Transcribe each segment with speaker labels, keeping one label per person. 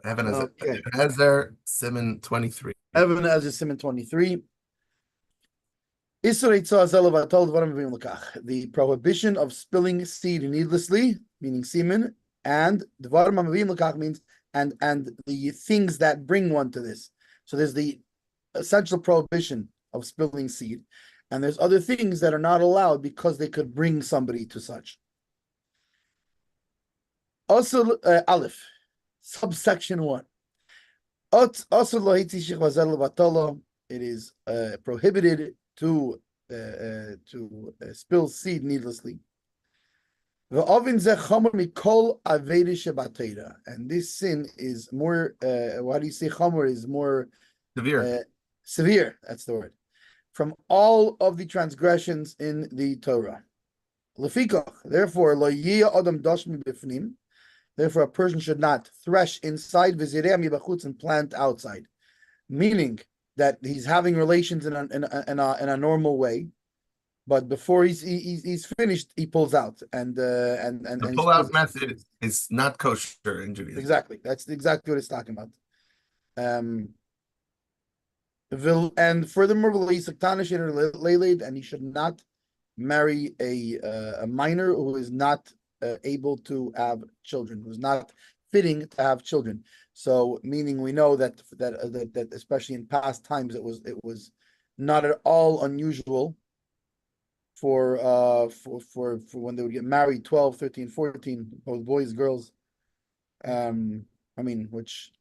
Speaker 1: Ehven
Speaker 2: Okay.
Speaker 1: Haezer, Simon 23.
Speaker 2: Ehven as a Simon 23. The prohibition of spilling seed needlessly, meaning semen, and means and the things that bring one to this. So there's the essential prohibition of spilling seed, and there's other things that are not allowed because they could bring somebody to such. Also, Aleph, subsection 1. It is prohibited to spill seed needlessly. And this sin is more, what do you say, chomer is more
Speaker 1: Severe.
Speaker 2: Severe, that's the word, from all of the transgressions in the Torah. Therefore, therefore a person should not thresh inside and plant outside, meaning that he's having relations in a normal way, but before he's finished, he pulls out and
Speaker 1: The pull-out method is not kosher in Judaism.
Speaker 2: Exactly, that's exactly what it's talking about. And furthermore, and he should not marry a minor who is not able to have children, who's not fitting to have children. So, meaning we know that especially in past times, it was not at all unusual for when they would get married, 12, 13, 14, both boys, girls. I mean, which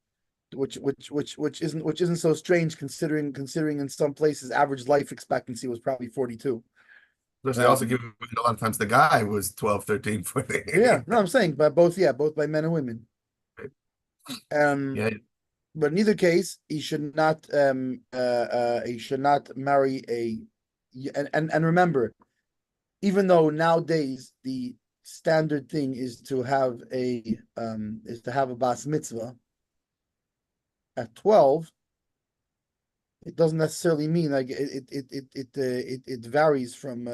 Speaker 2: isn't so strange considering in some places average life expectancy was probably 42.
Speaker 1: Because they also give a lot of times the guy was 12, 13, 14.
Speaker 2: Yeah, no, I'm saying by both by men and women.
Speaker 1: Yeah.
Speaker 2: But in either case, he should not marry and remember, even though nowadays the standard thing is to have a bas mitzvah at 12, it doesn't necessarily mean like it varies from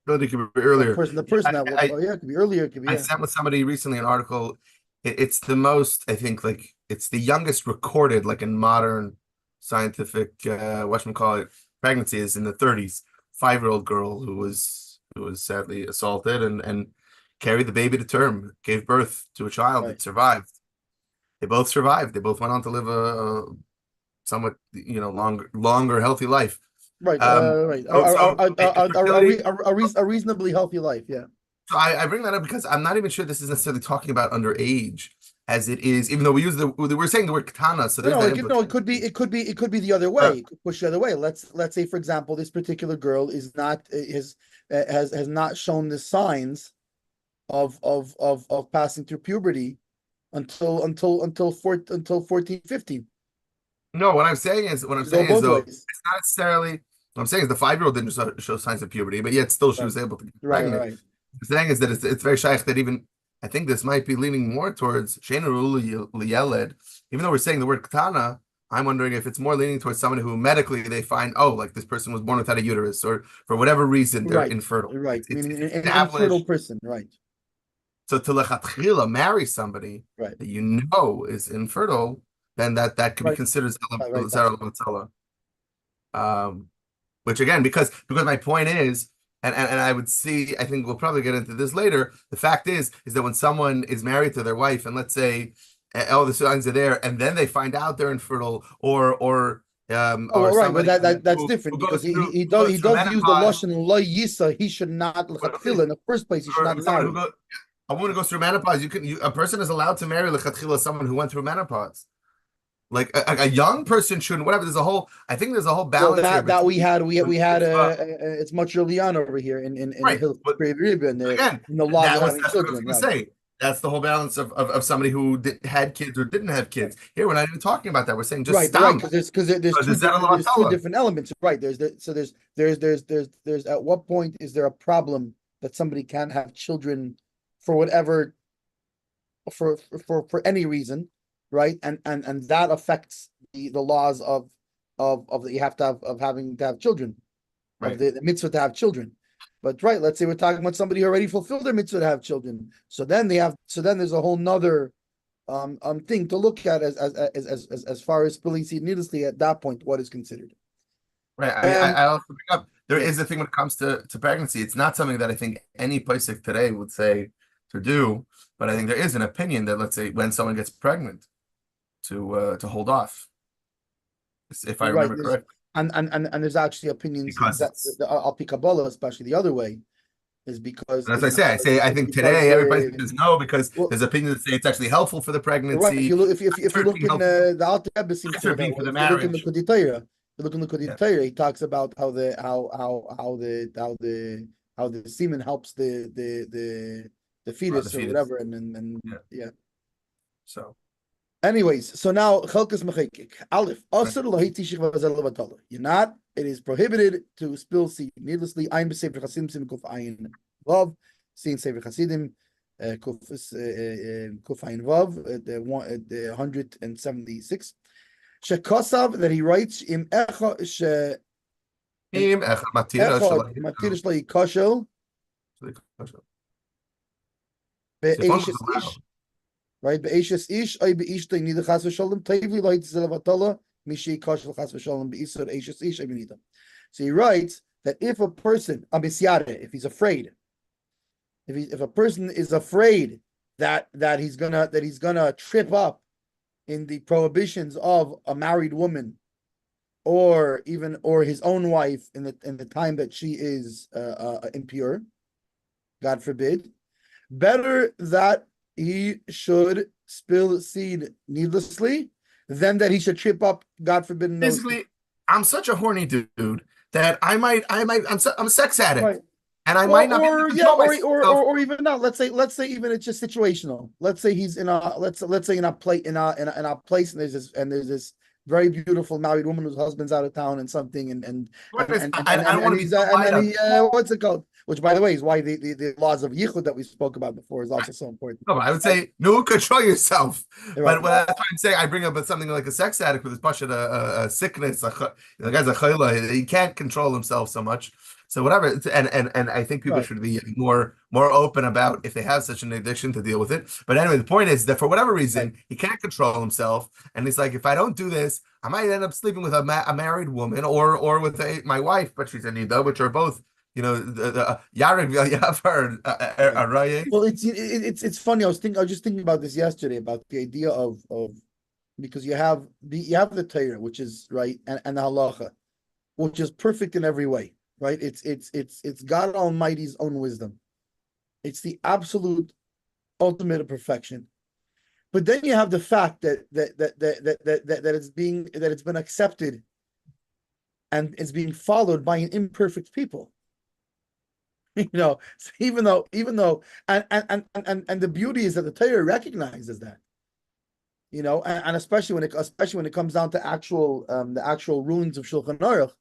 Speaker 1: Really could be earlier.
Speaker 2: the person that it could be earlier, it could be.
Speaker 1: I sent with somebody recently an article. It's the most, I think, like it's the youngest recorded, like in modern scientific whatchamacallit pregnancy is in the 30s. 5-year-old girl who was sadly assaulted and carried the baby to term, gave birth to a child that survived. They both survived. They both went on to live a somewhat, longer, healthy life.
Speaker 2: Right, right. A reasonably healthy life, yeah.
Speaker 1: So I bring that up because I'm not even sure this is necessarily talking about underage, as it is, even though we're saying the word katana. So
Speaker 2: it could be the other way. It could push the other way. Let's say, for example, this particular girl is not has not shown the signs of passing through puberty until 14, 15.
Speaker 1: No, what I'm saying is though, it's not necessarily what I'm saying is the 5-year-old didn't show signs of puberty, but yet still she was able to get pregnant.
Speaker 2: Right.
Speaker 1: I'm saying is that it's very shliach that even I think this might be leaning more towards sheinu liyeled. Even though we're saying the word katana, I'm wondering if it's more leaning towards somebody who medically they find, like this person was born without a uterus, or for whatever reason they're infertile.
Speaker 2: Right, meaning an infertile person, right.
Speaker 1: So to lechatchila marry somebody that is infertile, then that could be considered zera. Which again, because my point is, and I would see, I think we'll probably get into this later. The fact is that when someone is married to their wife, and let's say all the signs are there, and then they find out they're infertile, or
Speaker 2: but that's different because he does use the lashon lo yisa. He should not lechatchila in the first place. He should not marry.
Speaker 1: A woman who goes through menopause, a person is allowed to marry lechatchila someone who went through menopause. Like a young person shouldn't. Whatever. I think there's a whole balance.
Speaker 2: That we had. It's much early on over here in the Hill Rebbe in the law of having children.
Speaker 1: That's the whole balance of somebody who had kids or didn't have kids. Here, we're not even talking about that. We're saying just
Speaker 2: because there's two different elements. Right. There's at what point is there a problem that somebody can't have children for whatever for any reason, right? And that affects the laws of that you have to have of having to have children, of the mitzvah to have children. But let's say we're talking about somebody who already fulfilled their mitzvah to have children. So then there's a whole nother thing to look at as far as spilling seed needlessly at that point, what is considered.
Speaker 1: Right. I mean, I also pick up there
Speaker 2: yeah.
Speaker 1: is a thing when it comes to pregnancy. It's not something that I think any pasuk today would say to do, but I think there is an opinion that, let's say, when someone gets pregnant, to hold off, if I
Speaker 2: You're right.
Speaker 1: remember correctly,
Speaker 2: And there's actually opinions
Speaker 1: because
Speaker 2: that
Speaker 1: it's.
Speaker 2: Al Pi Kabbalah, especially the other way, is because
Speaker 1: As
Speaker 2: is
Speaker 1: I say,
Speaker 2: because
Speaker 1: I
Speaker 2: is
Speaker 1: think
Speaker 2: because
Speaker 1: today every place says no because
Speaker 2: well,
Speaker 1: there's opinions that say it's actually helpful for the
Speaker 2: you're right. If
Speaker 1: pregnancy.
Speaker 2: you look, if you
Speaker 1: For
Speaker 2: look
Speaker 1: being
Speaker 2: in
Speaker 1: helpful,
Speaker 2: the Alter Rebbe seems to
Speaker 1: for
Speaker 2: say that
Speaker 1: being for
Speaker 2: way.
Speaker 1: the
Speaker 2: If you look in the
Speaker 1: marriage.
Speaker 2: Kudei Torah, you look in the
Speaker 1: Yeah,
Speaker 2: Kudei Torah, he talks about how the semen helps the
Speaker 1: the
Speaker 2: fetus or
Speaker 1: fetus.
Speaker 2: whatever, and
Speaker 1: Yeah.
Speaker 2: yeah.
Speaker 1: So.
Speaker 2: Anyways, so now Chelkas Mechekik. Aleph.
Speaker 1: Right.
Speaker 2: Asur lahiti shikva v'zel levatala. You're not. It is prohibited to spill seed needlessly. Ayin b'sefer Chasidim simikuf ayin vav. Seen sefer Chasidim kuf ayin vav the 176. Shekosav that he writes im echa
Speaker 1: Im echad matira
Speaker 2: echad
Speaker 1: shalai.
Speaker 2: matir shloi kashel
Speaker 1: So if one
Speaker 2: be'eshes
Speaker 1: was allowed,
Speaker 2: ish. Right, be'eshes ish ay be'ishtay nida chas v'sholem tevli lo hitzel levatala. So he writes that if a person, if he's afraid, if a person is afraid that he's gonna trip up in the prohibitions of a married woman, or his own wife in the time that she is impure, God forbid, better that he should spill seed needlessly than that he should trip up, God forbid, in those
Speaker 1: basically, I'm such a horny dude that I'm a sex addict,
Speaker 2: right.
Speaker 1: and I might
Speaker 2: Well,
Speaker 1: not be able to
Speaker 2: or yeah,
Speaker 1: control myself.
Speaker 2: or even not. Let's say even it's just situational. Let's say he's in a let's say in a place and there's this very beautiful married woman whose husband's out of town and something
Speaker 1: I don't want to be
Speaker 2: he's
Speaker 1: so light up.
Speaker 2: what's it called? Which, by the way, is why the laws of yichud that we spoke about before is also so important.
Speaker 1: No, I would say no, control yourself.
Speaker 2: Right.
Speaker 1: But that's why I'm saying I bring up something like a sex addict with his pasha, a sickness, the guy's a chayla, he can't control himself so much. So whatever, and I think people
Speaker 2: Right.
Speaker 1: should be more open about if they have such an addiction to deal with it. But anyway, the point is that for whatever reason he can't control himself, and he's like, if I don't do this, I might end up sleeping with a married woman or with my wife, but she's a nida, which are both the Yarek Yavar Arayes.
Speaker 2: Well, it's funny. I was just thinking about this yesterday about the idea of because you have the Torah, which is right, and the halacha, which is perfect in every way, right? It's God Almighty's own wisdom. It's the absolute ultimate of perfection. But then you have the fact that it's been accepted and it's being followed by an imperfect people. So even though and the beauty is that the Torah recognizes that, and especially when it comes down to the actual rulings of Shulchan Aruch,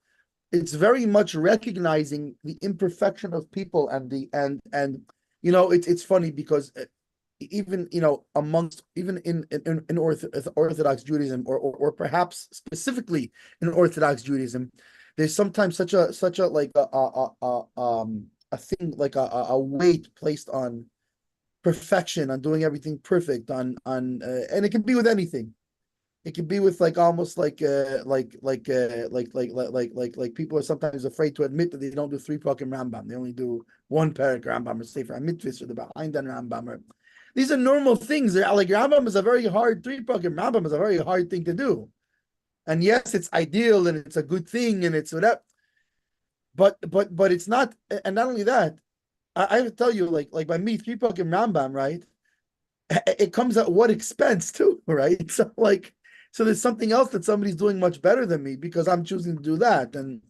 Speaker 2: it's very much recognizing the imperfection of people it's funny because even amongst even in Orthodox Judaism or perhaps specifically in Orthodox Judaism, there's sometimes such a like a thing like a weight placed on perfection, on doing everything perfect, on and it can be with anything. It can be with almost like people are sometimes afraid to admit that they don't do 3 pakim Rambam. They only do 1 parak Rambam or Sefer HaMitzvahs or the behind on Rambam. These are normal things. Like Rambam is a very hard 3 pakim Rambam is a very hard thing to do. And yes, it's ideal and it's a good thing and it's whatever. But it's not, and not only that, I have to tell you, like by me, 3 pakim Rambam, right? It comes at what expense too, right? So there's something else that somebody's doing much better than me because I'm choosing to do that. And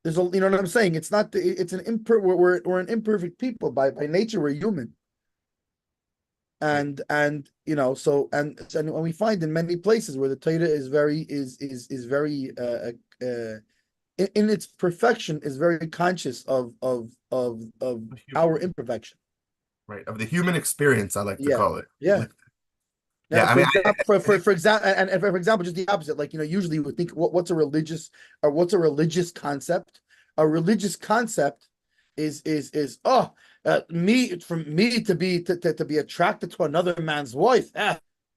Speaker 2: there's you know what I'm saying? It's not, it's we're an imperfect people by nature, we're human. And so and we find in many places where the Torah is very in its perfection is very conscious of our imperfection.
Speaker 1: Right, of the human experience, I like to call it.
Speaker 2: Yeah.
Speaker 1: Yeah, I mean,
Speaker 2: for example, just the opposite. Usually we think what's a religious concept? A religious concept me to be attracted to another man's wife.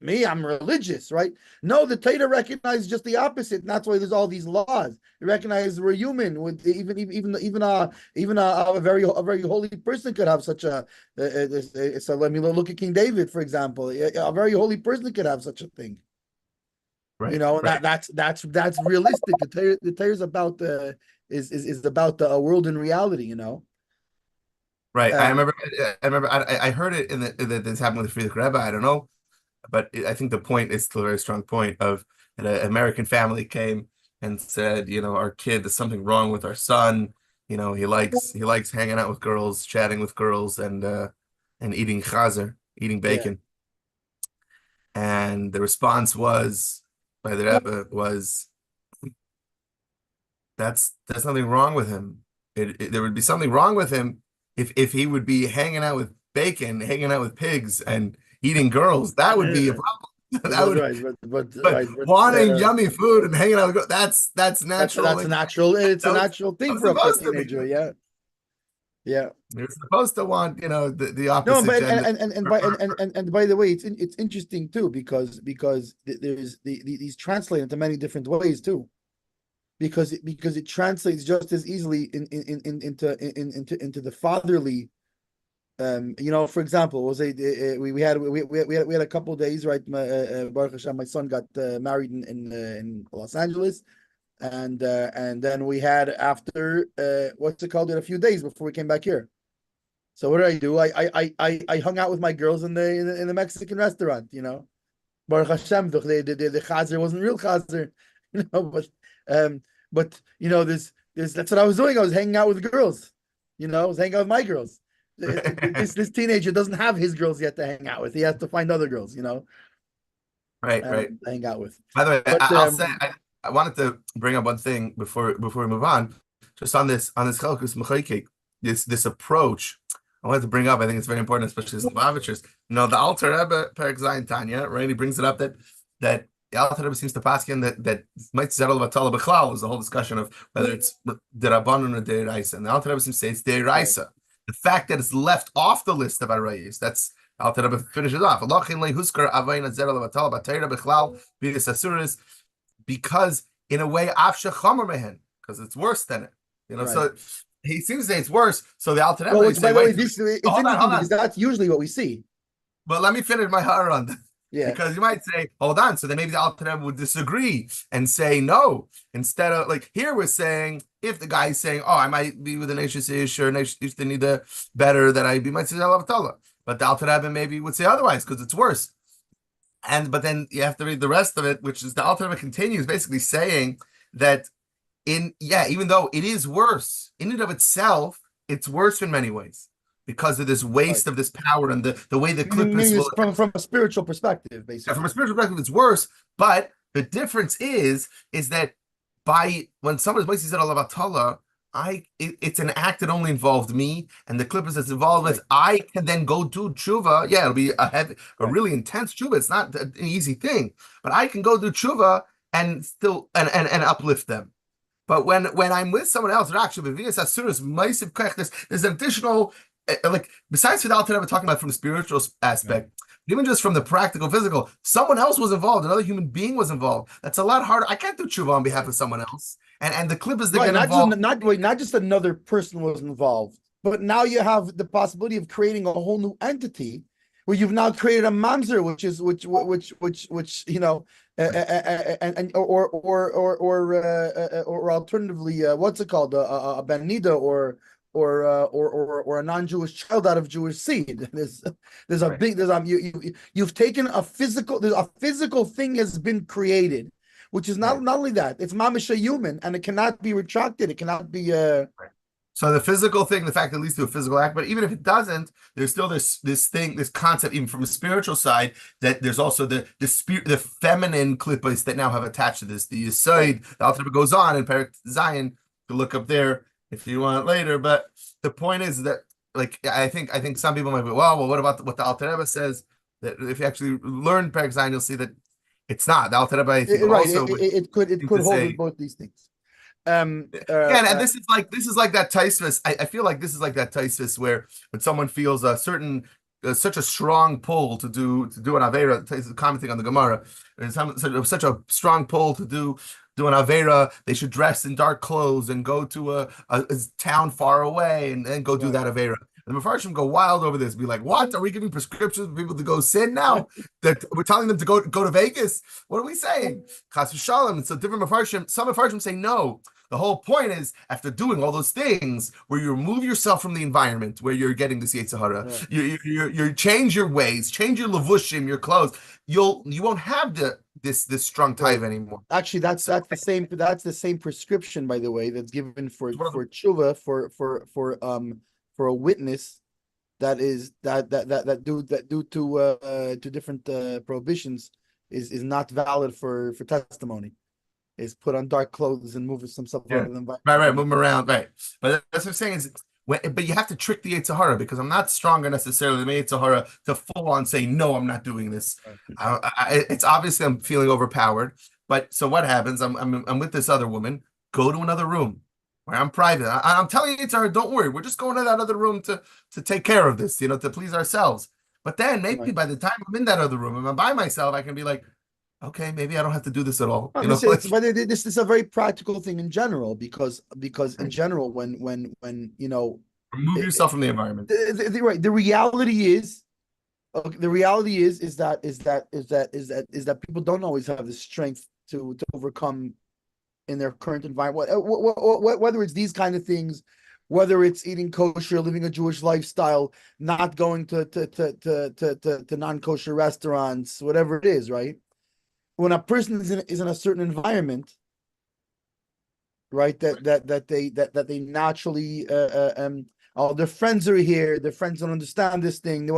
Speaker 2: Me, I'm religious, right? No, the Torah recognizes just the opposite, and that's why there's all these laws. They recognize we're human. With a very holy person could have such a. So let me look at King David, for example. A very holy person could have such a thing.
Speaker 1: Right.
Speaker 2: You know,
Speaker 1: right.
Speaker 2: that's realistic. The Torah is about is about the world in reality. You know.
Speaker 1: Right. I heard it that this happened with Friedrich Rebbe. I don't know, but I think the point is still a very strong point of that an American family came and said, our kid, there's something wrong with our son. He likes hanging out with girls, chatting with girls, and eating Haezer, eating
Speaker 2: Yeah.
Speaker 1: bacon. And the response was by the Rebbe was, that's nothing wrong with him. There would be something wrong with him if he would be hanging out with bacon, hanging out with pigs, and eating girls. That would be a problem. But wanting yummy food and hanging out with girls, that's natural.
Speaker 2: That's natural. It's a natural thing for a teenager. Yeah. Yeah.
Speaker 1: You're supposed to want, the
Speaker 2: No,
Speaker 1: opposite.
Speaker 2: but and by the way, it's interesting too because there's these translate into many different ways too. Because it translates just as easily into the fatherly. For example, we had a couple of days, right? Baruch Hashem, my son got married in Los Angeles, and then we had after what's it called? A few days before we came back here. So what did I do? I hung out with my girls in the Mexican restaurant. Baruch Hashem, the Haezer wasn't real Haezer, but there's that's what I was doing. I was hanging out with the girls. I was hanging out with my girls. This teenager doesn't have his girls yet to hang out with. He has to find other girls,
Speaker 1: Right.
Speaker 2: to hang out with.
Speaker 1: By the way,
Speaker 2: But,
Speaker 1: I'll say I wanted to bring up one thing before we move on, just on this chalkus mechaykik, this approach. I wanted to bring up. I think it's very important, especially as Lubavitchers. The Alter Rebbe Perek Zayin Tanya, right? He brings it up that the Alter Rebbe seems to paskin that might settle batala b'chlal is the whole discussion of whether it's derabbanon or deiraisa, and the Alter Rebbe seems to say it's deiraisa. Right. The fact that it's left off the list of arayis, that's Alter Rebbe finishes off. Because in a way, because it's worse than it. Right. So he seems to say it's worse. So the Alter Rebbe
Speaker 2: by the way, it's interesting because that's usually what we see.
Speaker 1: But let me finish my har on that.
Speaker 2: Yeah.
Speaker 1: Because you might say, hold on, so then maybe the Alter Rebbe would disagree and say no. Instead of, like, here we're saying, if the guy is saying, I might be with an Eishes Ish or an Eishes Tenida better than I be, might say Alavatala. But the Alter Rebbe maybe would say otherwise because it's worse. But then you have to read the rest of it, which is the Alter Rebbe continues basically saying that even though it is worse, in and of itself, it's worse in many ways. Because of this waste of this power and the way the clip is
Speaker 2: from a spiritual perspective, basically.
Speaker 1: From a spiritual perspective, it's worse. But the difference is that when somebody's basically said Alavatala, it's an act that only involved me, and the clippers that's involved with I can then go do tshuva. Yeah, it'll be a really intense tshuva. It's not an easy thing, but I can go do tshuva and still and uplift them. But when I'm with someone else, there's an additional. Besides for the Alter Rebbe talking about from the spiritual aspect, even just from the practical, physical, someone else was involved, another human being was involved. That's a lot harder. I can't do tshuva on behalf of someone else. And the clip is
Speaker 2: not just another person was involved, but now you have the possibility of creating a whole new entity where you've now created a mamzer, or alternatively, what's it called, a ben nida or a non-Jewish child out of Jewish seed. There's a big you've taken a physical thing has been created, which is not only that, it's mamish a human, and it cannot be retracted. It cannot be
Speaker 1: So the physical thing, the fact that it leads to a physical act, but even if it doesn't, there's still this concept, even from a spiritual side, that there's also the feminine klippas that now have attached to this. The Yisoid, the Alter Rebbe goes on in Perek Zayin to look up there if you want later, but the point is that, I think some people might be, well, what about what the Alter Rebbe says? That if you actually learn Perek Zayin, you'll see that it's not. The Alter Rebbe, I think,
Speaker 2: it could hold with both these things.
Speaker 1: Again, and this is like that Taisvis. I feel like this is like that Taisvis where when someone feels a certain such a strong pull to do an Avera, commenting on the Gemara, and such a strong pull to do an Avera, they should dress in dark clothes and go to a town far away and then go do that Avera. And the Mepharshim go wild over this, be like, "What are we giving prescriptions for people to go sin now? That we're telling them to go to Vegas? What are we saying?" Chas v'shalom. And so different Mepharshim, some Mepharshim say no. The whole point is, after doing all those things, where you remove yourself from the environment where you're getting this Yetzer Hara, you change your ways, change your levushim, your clothes. You won't have this strong taiva anymore.
Speaker 2: Actually, that's the same prescription, by the way, that's given for tshuva for a witness that due to different prohibitions is not valid for testimony. Is put on dark clothes and move himself out of the environment.
Speaker 1: Right, move him around, right. But that's what I'm saying is, but you have to trick the Yetzer Hara, because I'm not stronger necessarily than the Yetzer Hara to full on say, no, I'm not doing this. It's obviously I'm feeling overpowered. But so what happens? I'm with this other woman. Go to another room where I'm private. I'm telling Yetzer Hara, don't worry. We're just going to that other room to take care of this, to please ourselves. But then maybe by the time I'm in that other room and I'm by myself, I can be like, okay, maybe I don't have to do this at all.
Speaker 2: But this is a very practical thing in general, because in general, when
Speaker 1: remove yourself from the environment.
Speaker 2: The reality is that people don't always have the strength to overcome in their current environment. Whether it's these kind of things, whether it's eating kosher, living a Jewish lifestyle, not going to non-kosher restaurants, whatever it is, right? When a person is in a certain environment, right, that they naturally their friends are here, their friends don't understand this thing.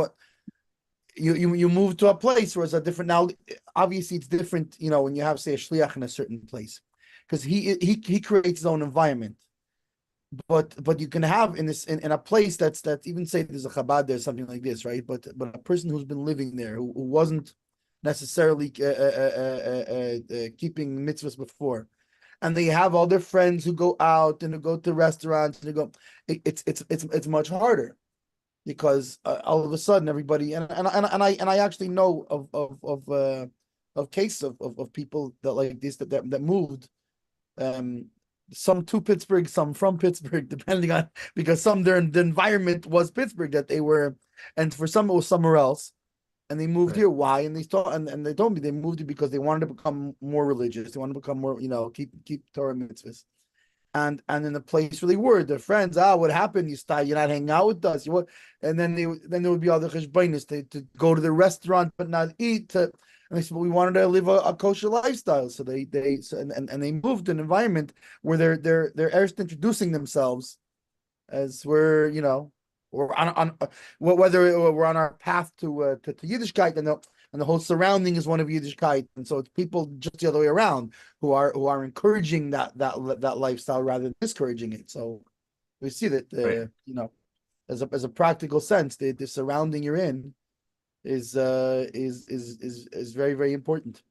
Speaker 2: You move to a place where it's a different. Now, obviously, it's different. When you have, say, a shliach in a certain place, because he creates his own environment. But you can have in a place that's even, say there's a Chabad there, something like this, right? But a person who's been living there who wasn't necessarily keeping mitzvahs before, and they have all their friends who go out and who go to restaurants and it's much harder, because all of a sudden everybody and I actually know of cases of people that like this that moved, some to Pittsburgh, some from Pittsburgh, depending on, because the environment was Pittsburgh that they were, and for some it was somewhere else. And they moved here. Why? And they told me they moved here because they wanted to become more religious. They wanted to become more, keep Torah mitzvahs. And in the place where they were, their friends, what happened? You're not hanging out with us. And then there would be other cheshbonis to go to the restaurant but not eat. And they said, well, we wanted to live a kosher lifestyle. So they moved to an environment where they're introducing themselves as we're, or on whether we're on our path to Yiddishkeit, and the whole surrounding is one of Yiddishkeit, and so it's people just the other way around who are encouraging that lifestyle rather than discouraging it. So we see that as a practical sense, the surrounding you're in is very, very important.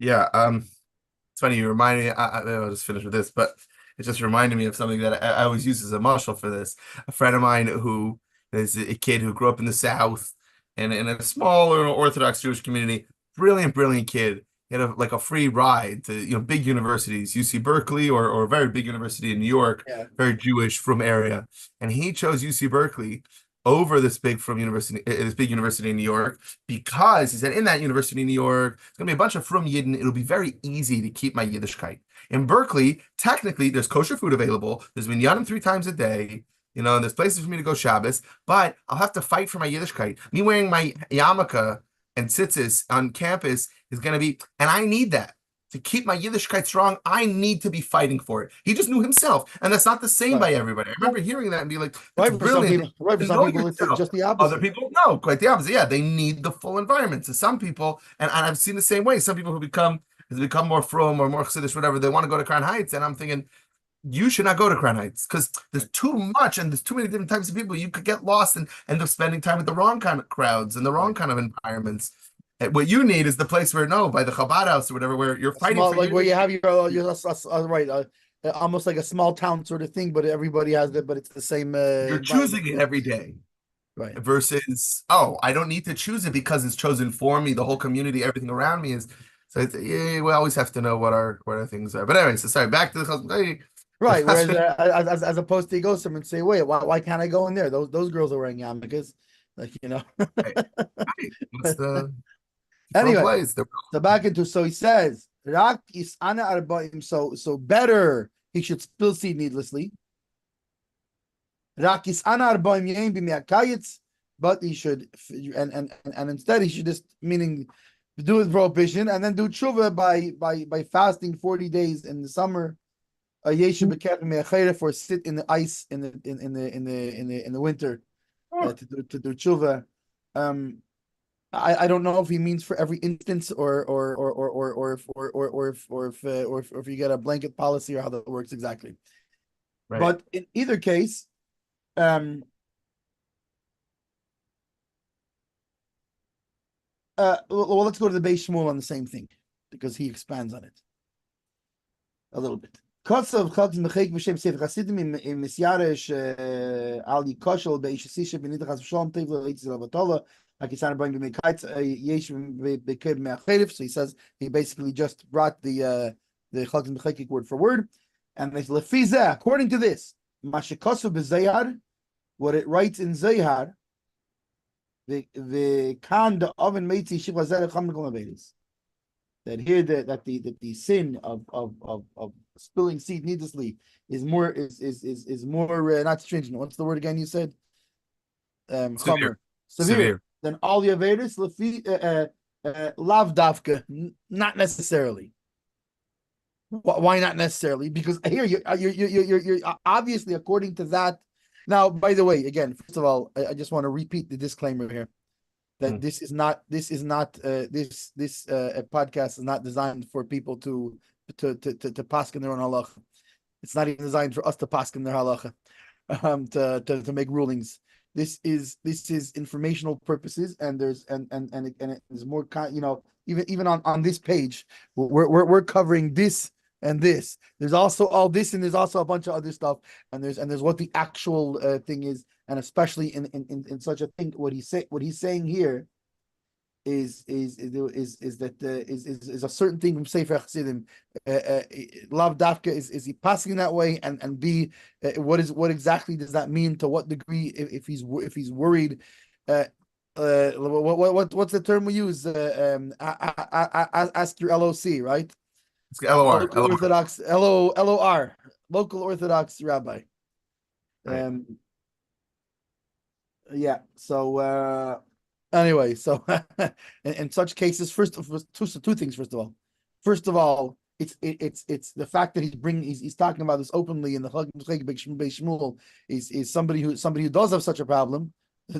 Speaker 1: Yeah, it's funny you remind me. I'll just finish with this, but it just reminded me of something that I always use as a mashal for this. A friend of mine who is a kid who grew up in the South and in a small Orthodox Jewish community, brilliant kid. He had a free ride to big universities, UC Berkeley or a very big university in New York, very Jewish from area, and he chose UC Berkeley over this big university in New York, because he said in that university in New York, it's gonna be a bunch of frum Yidden. It'll be very easy to keep my Yiddishkeit. In Berkeley, technically, there's kosher food available. There's minyanim 3 times a day. And there's places for me to go Shabbos, but I'll have to fight for my Yiddishkeit. Me wearing my yarmulke and tzitzis on campus is going to be, and I need that. To keep my Yiddishkeit strong, I need to be fighting for it. He just knew himself, and that's not the same by everybody. I remember hearing that and be like,
Speaker 2: right, for some people, it's just the opposite.
Speaker 1: Other people, no, quite the opposite. Yeah, they need the full environment. So some people, and I've seen the same way, some people who become more frum or more chassidish, whatever, they want to go to Crown Heights, and I'm thinking, you should not go to Crown Heights, because there's too much and there's too many different types of people. You could get lost and end up spending time with the wrong kind of crowds and the wrong kind of environments. What you need is the place where by the Chabad house or whatever, where you're
Speaker 2: A
Speaker 1: fighting
Speaker 2: small,
Speaker 1: for
Speaker 2: like where
Speaker 1: unity.
Speaker 2: you have right, almost like a small town sort of thing, but everybody has it, but it's the same
Speaker 1: You're
Speaker 2: environment.
Speaker 1: choosing it every day
Speaker 2: Right.
Speaker 1: versus, I don't need to choose it because it's chosen for me. The whole community, everything around me is. So yeah, we always have to know what our things are. But anyway, so sorry. Back to the
Speaker 2: Right. Whereas
Speaker 1: chasm.
Speaker 2: as opposed to you go somewhere and say, wait, why can't I go in there? Those girls are wearing yarmulkes, like
Speaker 1: Right, right. What's the different
Speaker 2: Anyway,
Speaker 1: place?
Speaker 2: so back into so he says Rak is ana arba'im. So better he should spill seed needlessly. Rak is ana arba'im yain b'miakayitz, but he should and instead he should just meaning do his prohibition and then do tshuva by fasting 40 days in the summer. For sit in the ice in the winter to do tshuva. I don't know if he means for every instance or if you get a blanket policy or how that works exactly.
Speaker 1: Right.
Speaker 2: But in either case, well, let's go to the Beis Shmuel on the same thing because he expands on it a little bit. Kotsav Chagz Mechek B'Shem Sefer Chasidim in Misyaresh Ali Koshel Beish Sisha Benitachas Shalom Tevla Leitzil Avatola Akisan Bring B'Mekait Yesh B'Keb Me'Acherif. So he says he basically just brought the Chagz Mechek word for word, and they Lefiza according to this Mashikosu B'Zayar, what it writes in Zayar, the Kan the Oven Meitzi Shivazer Cham Mekom that here that the sin of spilling seed needlessly is more not stringent. What's the word again you said?
Speaker 1: Severe.
Speaker 2: Severe than all the Averis lav dafka, not necessarily. Why not necessarily? Because here you're obviously according to that. Now, by the way, again, first of all, I just want to repeat the disclaimer here that this podcast is not designed for people to paskin their own halacha. It's not even designed for us to paskin their halacha, to make rulings. This is informational purposes, and there's and it is more even on this page we're covering this and this. There's also all this, and there's also a bunch of other stuff, and there's what the actual thing is. And especially in such a thing, what he's saying here is a certain thing from Sefer Chassidim. Lav Dafka is he passing that way, and B, what exactly does that mean? To what degree, if he's worried? What's the term we use? Ask your LOC, right?
Speaker 1: It's LOR.
Speaker 2: Local Orthodox LOR, local Orthodox rabbi.
Speaker 1: Right.
Speaker 2: Yeah. So anyway, so in such cases, two things. First of all, it's the fact that he's talking about this openly in the Chag Beis Shmuel is somebody who does have such a problem.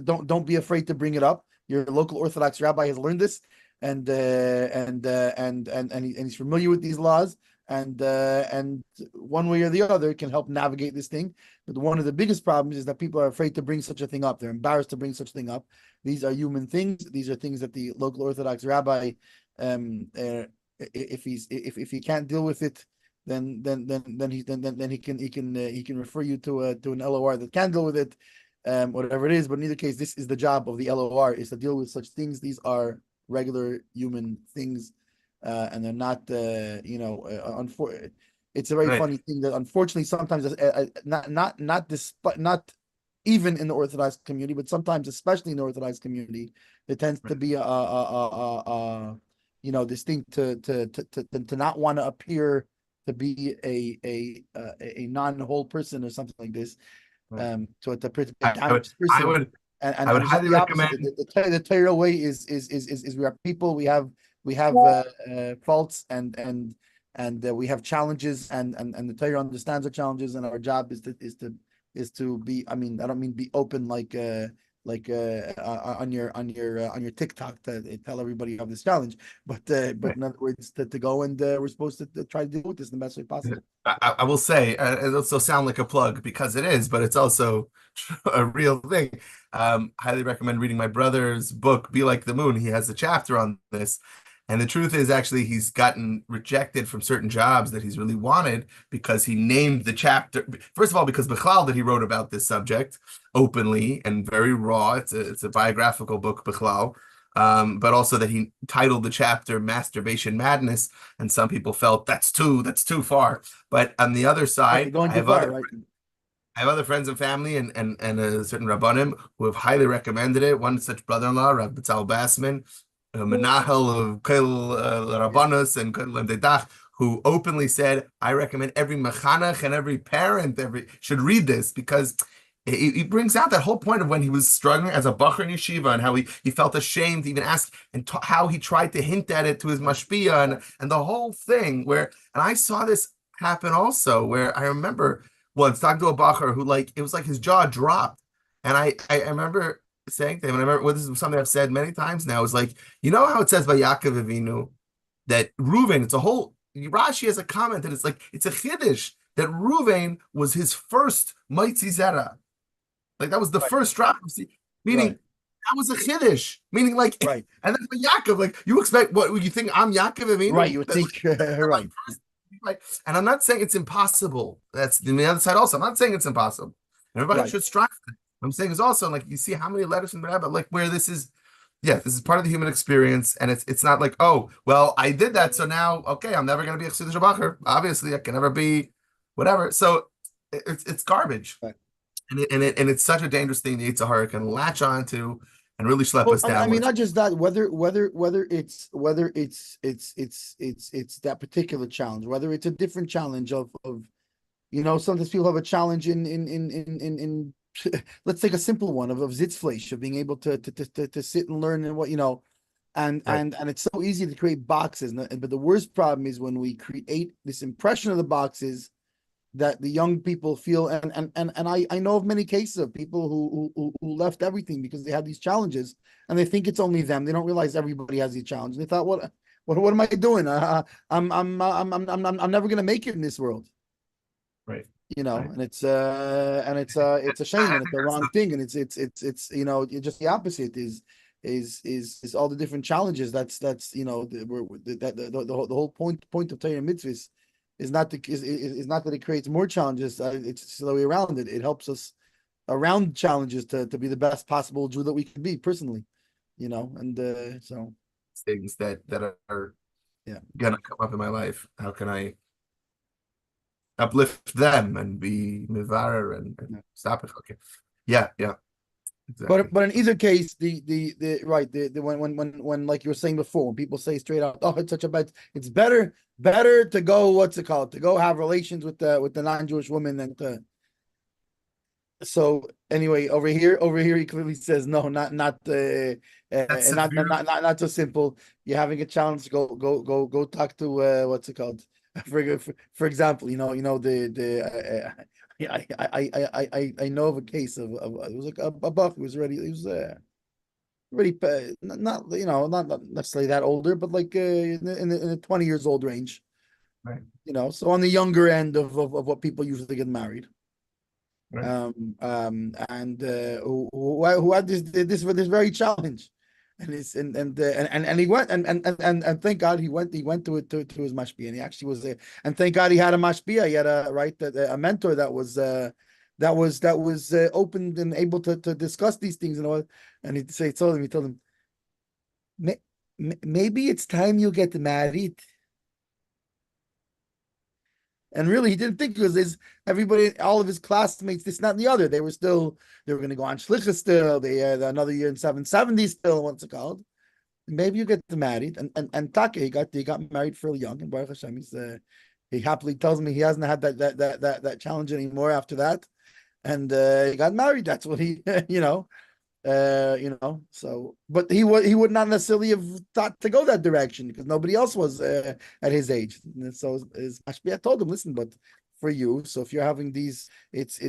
Speaker 2: Don't be afraid to bring it up. Your local Orthodox rabbi has learned this, and he's familiar with these laws, and one way or the other can help navigate this thing. But one of the biggest problems is that people are afraid to bring such a thing up. They're embarrassed to bring such a thing up. These are human things. These are things that the local Orthodox rabbi, if he can't deal with it, then he can refer you to an LOR that can deal with it, whatever it is. But in either case, this is the job of the LOR, is to deal with such things. These are regular human things, and they're not it's a very funny thing that unfortunately sometimes not even in the Orthodox community, but sometimes especially in the Orthodox community, there tends to be this thing to not want to appear to be a non-whole person or something like this, to a damaged person.
Speaker 1: I would highly recommend
Speaker 2: the Torah way is we are people, we have faults and we have challenges, and the Torah understands our challenges, and our job is to be, I don't mean be open like on your TikTok to tell everybody you have this challenge, but in other words, to go and we're supposed to try to deal with this in the best way possible.
Speaker 1: I will say, it also sound like a plug because it is, but it's also a real thing. Highly recommend reading my brother's book, Be Like the Moon. He has a chapter on this. And the truth is, actually, he's gotten rejected from certain jobs that he's really wanted because he named the chapter. First of all, because Bechlal that he wrote about this subject openly and very raw. It's a biographical book, Bechlal. But also that he titled the chapter "Masturbation Madness," and some people felt that's too far. But on the other side,
Speaker 2: Going too far, right?
Speaker 1: I have other friends and family and a certain Rabbanim who have highly recommended it. One such brother-in-law, Rabbi Tzvi, Menahel of Kollel Rabbanos and Kollel Eretz, who openly said, "I recommend every mechanech and every parent should read this because he brings out that whole point of when he was struggling as a bacher in yeshiva and how he felt ashamed to even ask and how he tried to hint at it to his mashpia and the whole thing and I saw this happen also where I remember once talking to a bacher who it was like his jaw dropped and I remember saying to him, and I remember this is something I've said many times now, is like, you know how it says by Yaakov Avinu that Reuven, it's a whole, Rashi has a comment that it's like, it's a chiddush that Reuven was his first Maitzi Zera. Like that was the first drop of seed, meaning that was a chiddush, meaning like, and then for Yaakov, like you expect, what you think I'm Yaakov Avinu?
Speaker 2: Right, you would think, right.
Speaker 1: And I'm not saying it's impossible. That's the other side also. I'm not saying it's impossible. Everybody should strive for it. I'm saying is also like you see how many letters from the Rebbe, like where this is part of the human experience, and it's not like, oh well, I did that, so now okay, I'm never gonna be a Chassidish Bacher. Obviously, I can never be whatever. So it's garbage, and it's such a dangerous thing the Yetzer Hara can latch onto and really schlep us down.
Speaker 2: I mean, not just that. Whether it's that particular challenge, whether it's a different challenge of sometimes people have a challenge in let's take a simple one of Sitzfleisch, of being able to sit and learn and and it's so easy to create boxes. But the worst problem is when we create this impression of the boxes that the young people feel, and I know of many cases of people who left everything because they had these challenges and they think it's only them. They don't realize everybody has these challenges. They thought, what am I doing? I'm never going to make it in this world.
Speaker 1: Right.
Speaker 2: And it's a shame and it's the wrong thing, and it's just the opposite is all the different challenges. That's the whole point of Torah and mitzvahs is not that it creates more challenges. It's the way around it. It helps us around challenges to be the best possible Jew that we can be personally, and so
Speaker 1: things that are gonna come up in my life. How can I uplift them and be mivarer and stop it? Okay, yeah, exactly.
Speaker 2: But in either case, the when like you were saying before, when people say straight out, oh, it's such a bad, it's better to go, to go have relations with the non-Jewish woman than to. So anyway, over here he clearly says no, not so simple. You're having a challenge. Go talk to what's it called? For example, I know of a case of it was like a buck who was already not necessarily that older, but like in the 20 years old range,
Speaker 1: right?
Speaker 2: So on the younger end of what people usually get married,
Speaker 1: right.
Speaker 2: Who had this very challenge. And he went and thank God he went to his mashpia, and he actually was there, and thank God he had a mashpia. He had a mentor that was open and able to discuss these things and all. And he told him, maybe it's time you get married. And really, he didn't think, because everybody, all of his classmates, this, not, and the other, they were going to go on shliach still. They had another year in 770 still. What's it called? Maybe you get married. And Taka, he got married fairly young. And Baruch Hashem, he happily tells me he hasn't had that challenge anymore after that. And he got married. That's what he, So, but he would not necessarily have thought to go that direction because nobody else was at his age. And so his mashpia told him, listen, but for you, so if you're having these, it's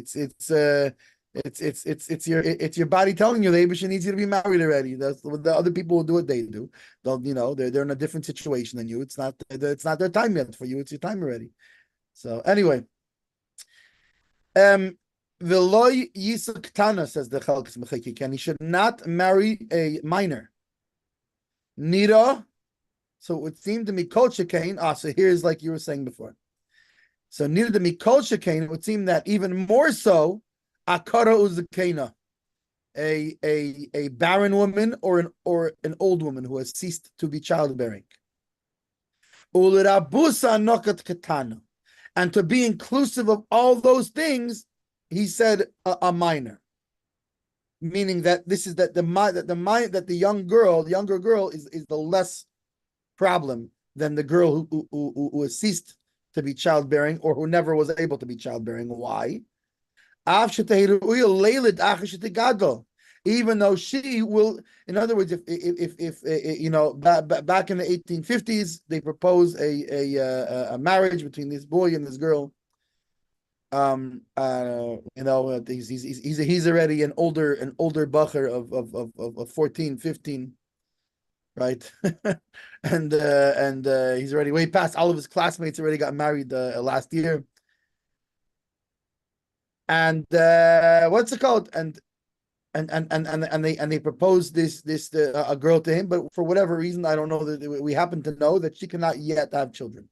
Speaker 2: It's your body telling you the Abisha needs you to be married already. That's what the other people will do what they do. They're in a different situation than you. It's not their time yet. For you, it's your time already. So anyway, Veloy Yisak Tana, says the Chalkes Mechekik, and he should not marry a minor. Nira. So it would seem to me Kol Shekain. So here's like you were saying before. So neither to me Kol Shekain, it would seem that even more so, Akara Uzakena, a barren woman or an old woman who has ceased to be childbearing. Ulirabusa Nokat Katana. And to be inclusive of all those things, he said a minor. Meaning that this is that the younger girl is the less problem than the girl who has ceased to be childbearing or who never was able to be childbearing. Why? Even though she will, in other words, if back in the 1850s, they proposed a marriage between this boy and this girl. He's already an older bacher of 14, 15. Right, and he's already way past. All of his classmates already got married last year, and what's it called? And they proposed this a girl to him, but for whatever reason, I don't know that we happen to know that she cannot yet have children.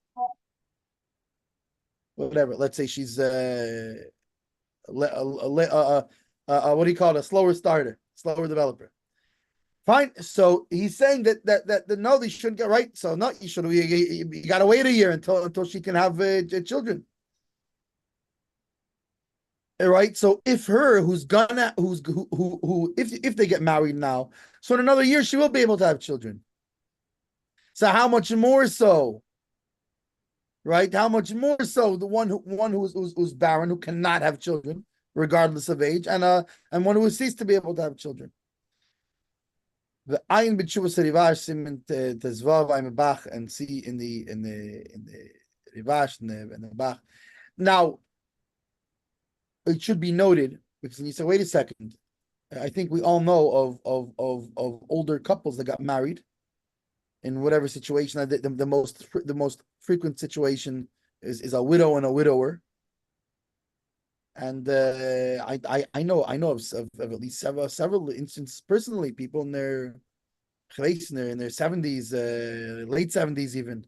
Speaker 2: Whatever. Let's say she's what do you call it? A slower starter, slower developer. Fine. So he's saying that no, they shouldn't get right. So no, you got to wait a year until she can have children. All right. So if if they get married now, so in another year she will be able to have children. So how much more so? Right? How much more so the one who's barren, who cannot have children, regardless of age, and one who has ceased to be able to have children. The Ayin B'Tshuvas Rivash Siman Tezvav I'm Bach, and see in the Rivash and the Bach. Now, it should be noted, because when you say, wait a second, I think we all know of older couples that got married in whatever situation. The most frequent situation is a widow and a widower. And I know of at least several instances personally, people in their 70s, late 70s even,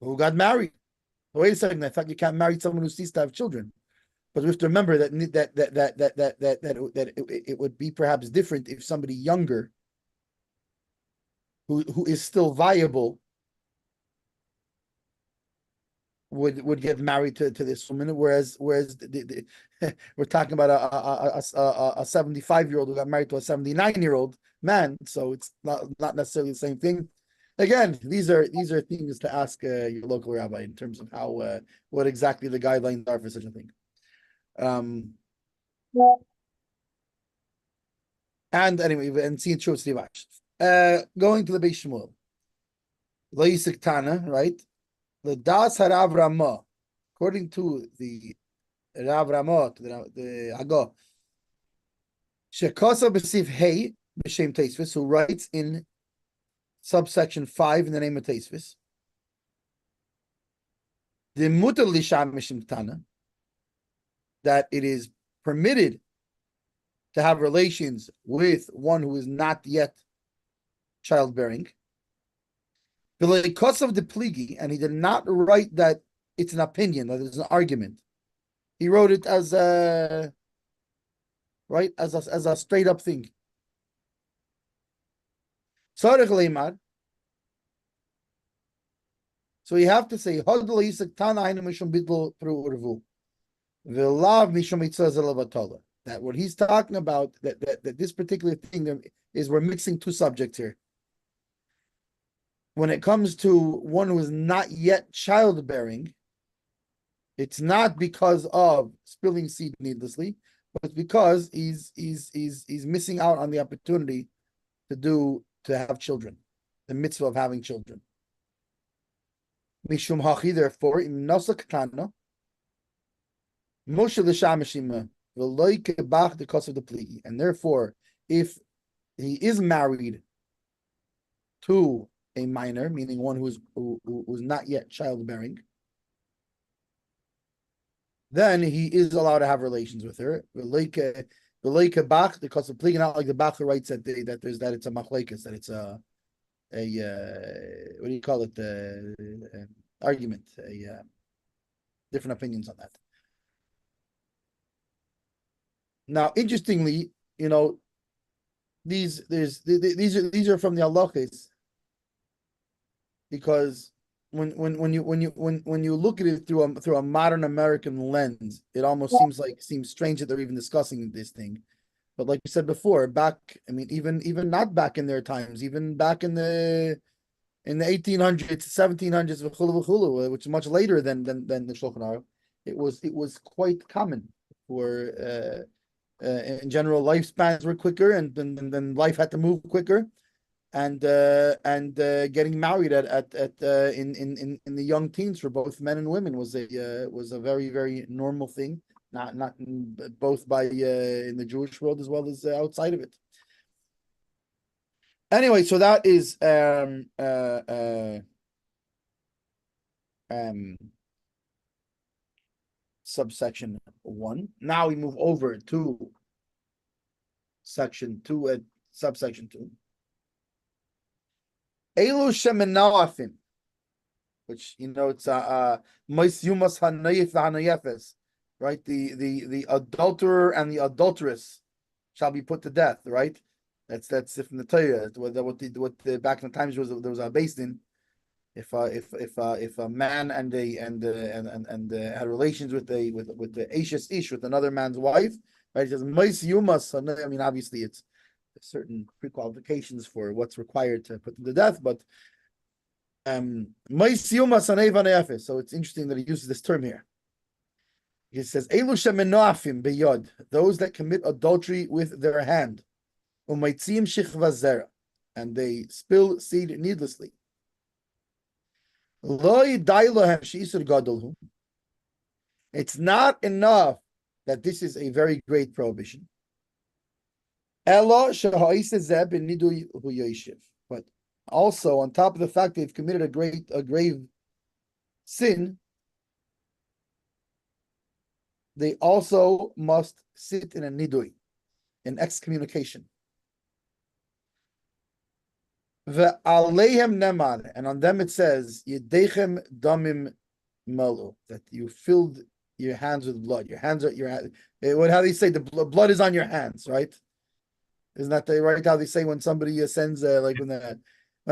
Speaker 2: who got married. Wait a second, I thought you can't marry someone who ceased to have children. But we have to remember that it would be perhaps different if somebody younger who is still viable would get married to this woman, whereas we're talking about a 75-year-old who got married to a 79-year-old man, so it's not necessarily the same thing. Again, these are things to ask your local rabbi in terms of how what exactly the guidelines are for such a thing. And anyway, and seeing true Slivash. Going to the Beis Shmuel, Lo Yisik Tana, right? The Das Harav Ramah, according to the Rav Ramah, the Ago, Shekosa B'Sif Hey B'Shem Teisvis, who writes in subsection 5 in the name of Teisvis, the Mutar Lisham Mishim Tana, that it is permitted to have relations with one who is not yet childbearing. Because of the pligi, and he did not write that it's an opinion, that it's an argument. He wrote it as a straight up thing. So you have to say that what he's talking about, that this particular thing is, we're mixing two subjects here. When it comes to one who is not yet childbearing, it's not because of spilling seed needlessly, but it's because he's missing out on the opportunity to have children, the mitzvah of having children. Mishum hachi, therefore, im nasa katana, Moshe l'shamashim because of the plea, and therefore, if he is married to a minor, meaning one who's not yet childbearing, then he is allowed to have relations with her. Because of plea, not like the Bach who writes that it's a machlekes, that it's a what do you call it, argument, different opinions on that. Now, interestingly, these are from the halachas, because when you look at it through a modern American lens, it almost seems strange that they're even discussing this thing. But like you said before, even not back in their times, even back in the 1800s, 1700s, which is much later than the Shulchan Aruch, it was quite common for in general, lifespans were quicker, and then life had to move quicker, and getting married at in the young teens for both men and women was a very, very normal thing, not both by in the Jewish world as well as outside of it. Anyway, so that is subsection 1. Now we move over to section 2, subsection 2. Elu shemenafim, which it's mois yumas hanayif hanayefes, right? The adulterer and the adulteress shall be put to death, right? That's from the Torah. What back in the times there was a based in. If a man and had relations with the Ashes Ish, with another man's wife, right? It says Mois Yumas. Obviously it's certain pre-qualifications for what's required to put them to death, but Mois Yumas Hanei Vanei. So it's interesting that he uses this term here. He says Elu shemenoafim beyod, those that commit adultery with their hand, umaytzim shichva zera, and they spill seed needlessly. It's not enough that this is a very great prohibition. But also, on top of the fact they've committed a grave sin, they also must sit in a nidui, in excommunication. And on them it says, Yedechem damim malu, that you filled your hands with blood. Your hands are how do you say, the blood is on your hands, right? Isn't that right? How they say when somebody sends when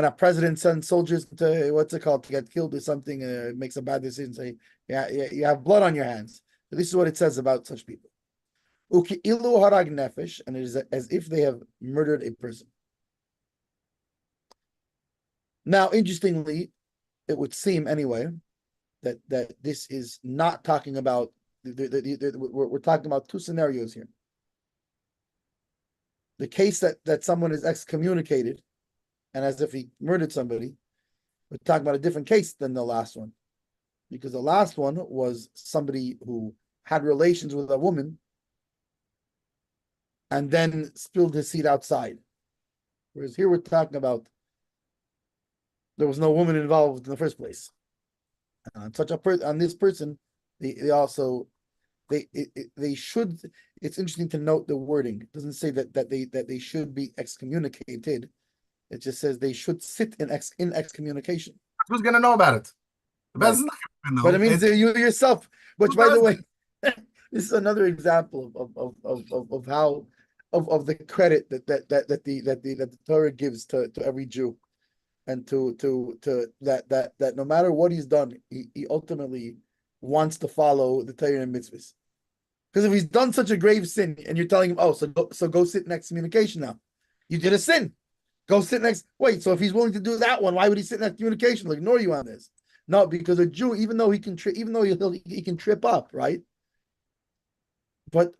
Speaker 2: a president sends soldiers to to get killed or something, makes a bad decision, say, you have blood on your hands. So this is what it says about such people. Uki'ilu harag nefesh, and it is as if they have murdered a person. Now, interestingly, it would seem anyway that this is not talking about. We're talking about two scenarios here. The case that someone is excommunicated, and as if he murdered somebody, we're talking about a different case than the last one, because the last one was somebody who had relations with a woman and then spilled his seed outside. Whereas here we're talking about there was no woman involved in the first place. On this person, they should. It's interesting to note the wording. It doesn't say that they should be excommunicated. It just says they should sit in excommunication.
Speaker 1: Who's gonna know about it? The best is not gonna know.
Speaker 2: But it means you yourself. Which, by the way, this is another example of how of the credit that the Torah gives to every Jew. And to that no matter what he's done, he ultimately wants to follow the Torah and mitzvahs. Because if he's done such a grave sin, and you're telling him, so go sit in excommunication now, you did a sin, go sit next. Wait, so if he's willing to do that one, why would he sit in excommunication? He'll ignore you on this. No, because a Jew, even though he can trip up, right? But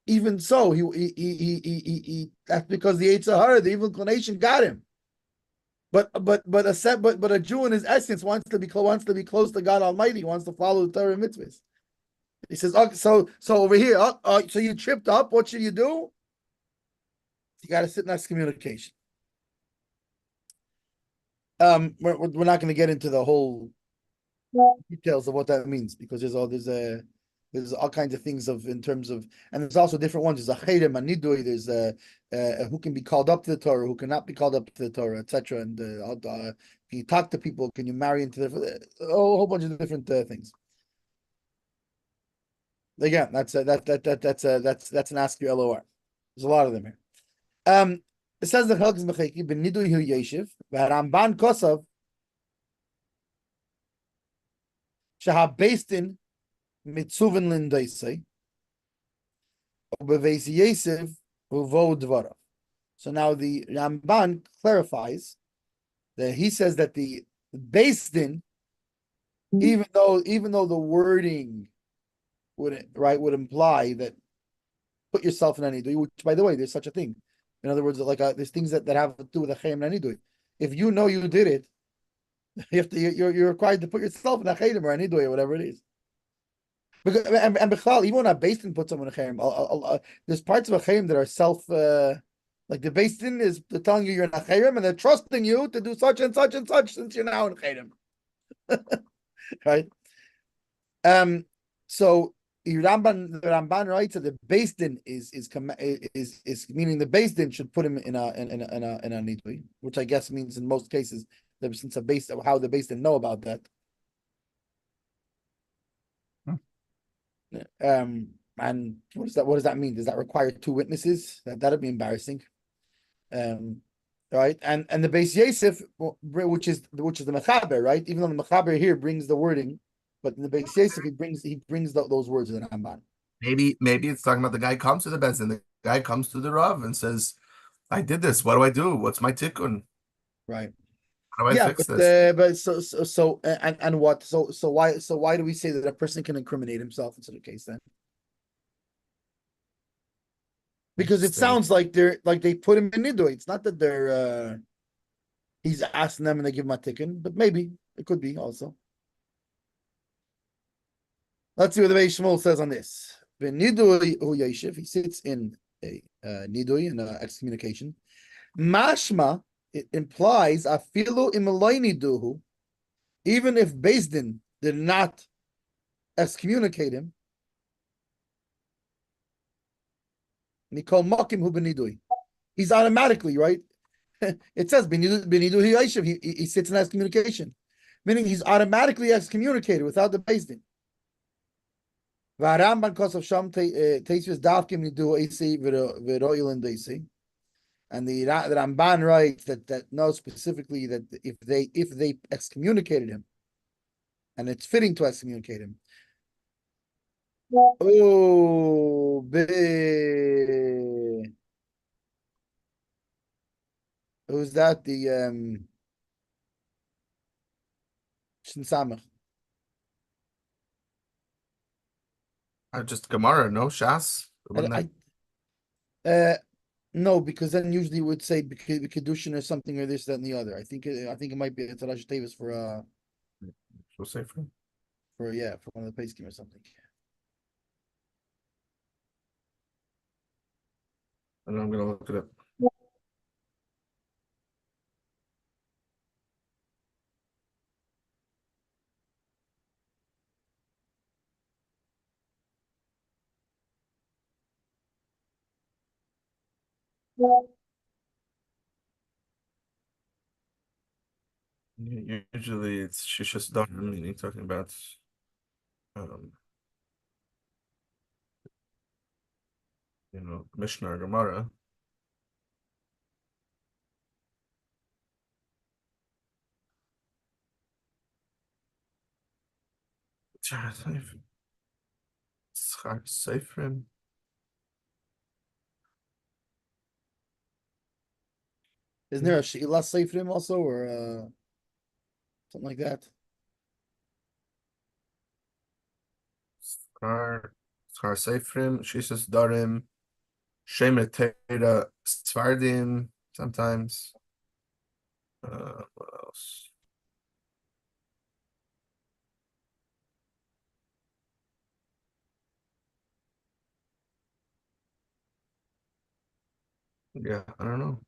Speaker 2: even so, he that's because the Haezer, the evil inclination, got him. But a Jew in his essence wants to be close to God Almighty, wants to follow the Torah and mitzvahs. He says, okay, so over here, so you tripped up. What should you do? You got to sit in excommunication. We're not going to get into the whole details of what that means because there's all kinds of things in terms of, and there's also different ones. There's a chayrim and nidui. There's who can be called up to the Torah, who cannot be called up to the Torah, etc. And can you talk to people? Can you marry into a whole bunch of different things. Again, that's an ask your LOR. There's a lot of them here. It says the Chalkes Mecheki ben nidui hu yeshiv v'Ramban kosav shehabeistin mitzuven lindaisei ubeveis yeshiv uvo dvarav. So now the Ramban clarifies that he says that the Beis Din, even though the wording would imply that put yourself in any nidui, which by the way, there's such a thing. In other words, like there's things that have to do with a chayim and nidui. If you know you did it, you're required to put yourself in a chayim or a nidui or whatever it is. Because and Bechal, even when a Beis Din puts someone in a chayim, there's parts of a chayim that are like the Beis Din is telling you you're in a chayim and they're trusting you to do such and such and such since you're now in a chayim. Right? So the Ramban writes that the Beis Din is meaning the Beis Din should put him in a nidui, which I guess means in most cases that since how the Beis Din know about that. And what does that mean? Does that require two witnesses? That'd be embarrassing. Right? And the Beis Yosef, which is the Mechaber, right? Even though the Mechaber here brings the wording, but in the Beis Yosef he brings those words in the Ramban.
Speaker 1: Maybe it's talking about the guy comes to the Beis Din. The guy comes to the Rav and says, "I did this. What do I do? What's my tikkun?
Speaker 2: Right.
Speaker 1: How do I fix this?"
Speaker 2: But and what? So why do we say that a person can incriminate himself in such a case then? Because it sounds like they put him in nidui. It's not that they're he's asking them and they give him a tikkun, but maybe it could be also. Let's see what the Beis Shmuel says on this. Nidui hu yeshiv. He sits in a nidui, in excommunication. Mashma, it implies afilu imaloi niduhu, even if Beis Din did not excommunicate him. Nikol makim hu benidui. He's automatically, right? It says benidu hu yeshiv. He sits in excommunication, meaning he's automatically excommunicated without the Beis Din. V'Rambam kosav sham teisvis davkim nidu eisi v'roilin deisi. And the Ramban writes that knows specifically that if they excommunicated him, and it's fitting to excommunicate him. Oh, who's that? The Shin Samach.
Speaker 1: Just Gemara, no Shas.
Speaker 2: No, because then usually would say kedushin or something or this, that, and the other. I think it might be a Tarash Davis for
Speaker 1: We'll say for
Speaker 2: one of the Peskim or something.
Speaker 1: And I'm gonna look it up. Usually it's Shishas Dom, meaning talking about Mishnah or Gemara. Seifrim.
Speaker 2: Isn't there a Sheila Seifrim also, or something like that?
Speaker 1: Schar Seifrim, Shishas Darim, Shemet Teda Svardim, sometimes. What else? Yeah, I don't know.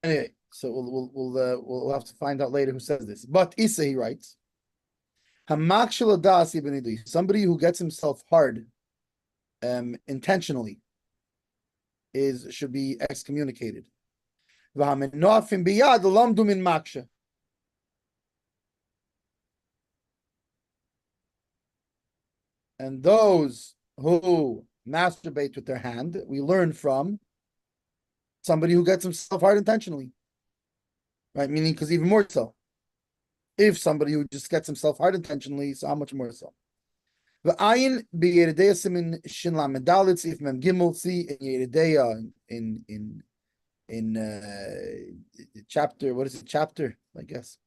Speaker 2: Anyway, so we'll have to find out later who says this. But Issa, he writes, Hamak shel hadas ibn idui, somebody who gets himself hard intentionally should be excommunicated. V'hamenofim biyad lamdu min maksha. And those who masturbate with their hand, we learn from somebody who gets himself hard intentionally. Right? Meaning, because even more so. If somebody who just gets himself hard intentionally, so how much more so? The ayin b'yeridei simin shin lamed dalet if mem gimel, see in Yeridei in chapter, what is it, chapter, I guess,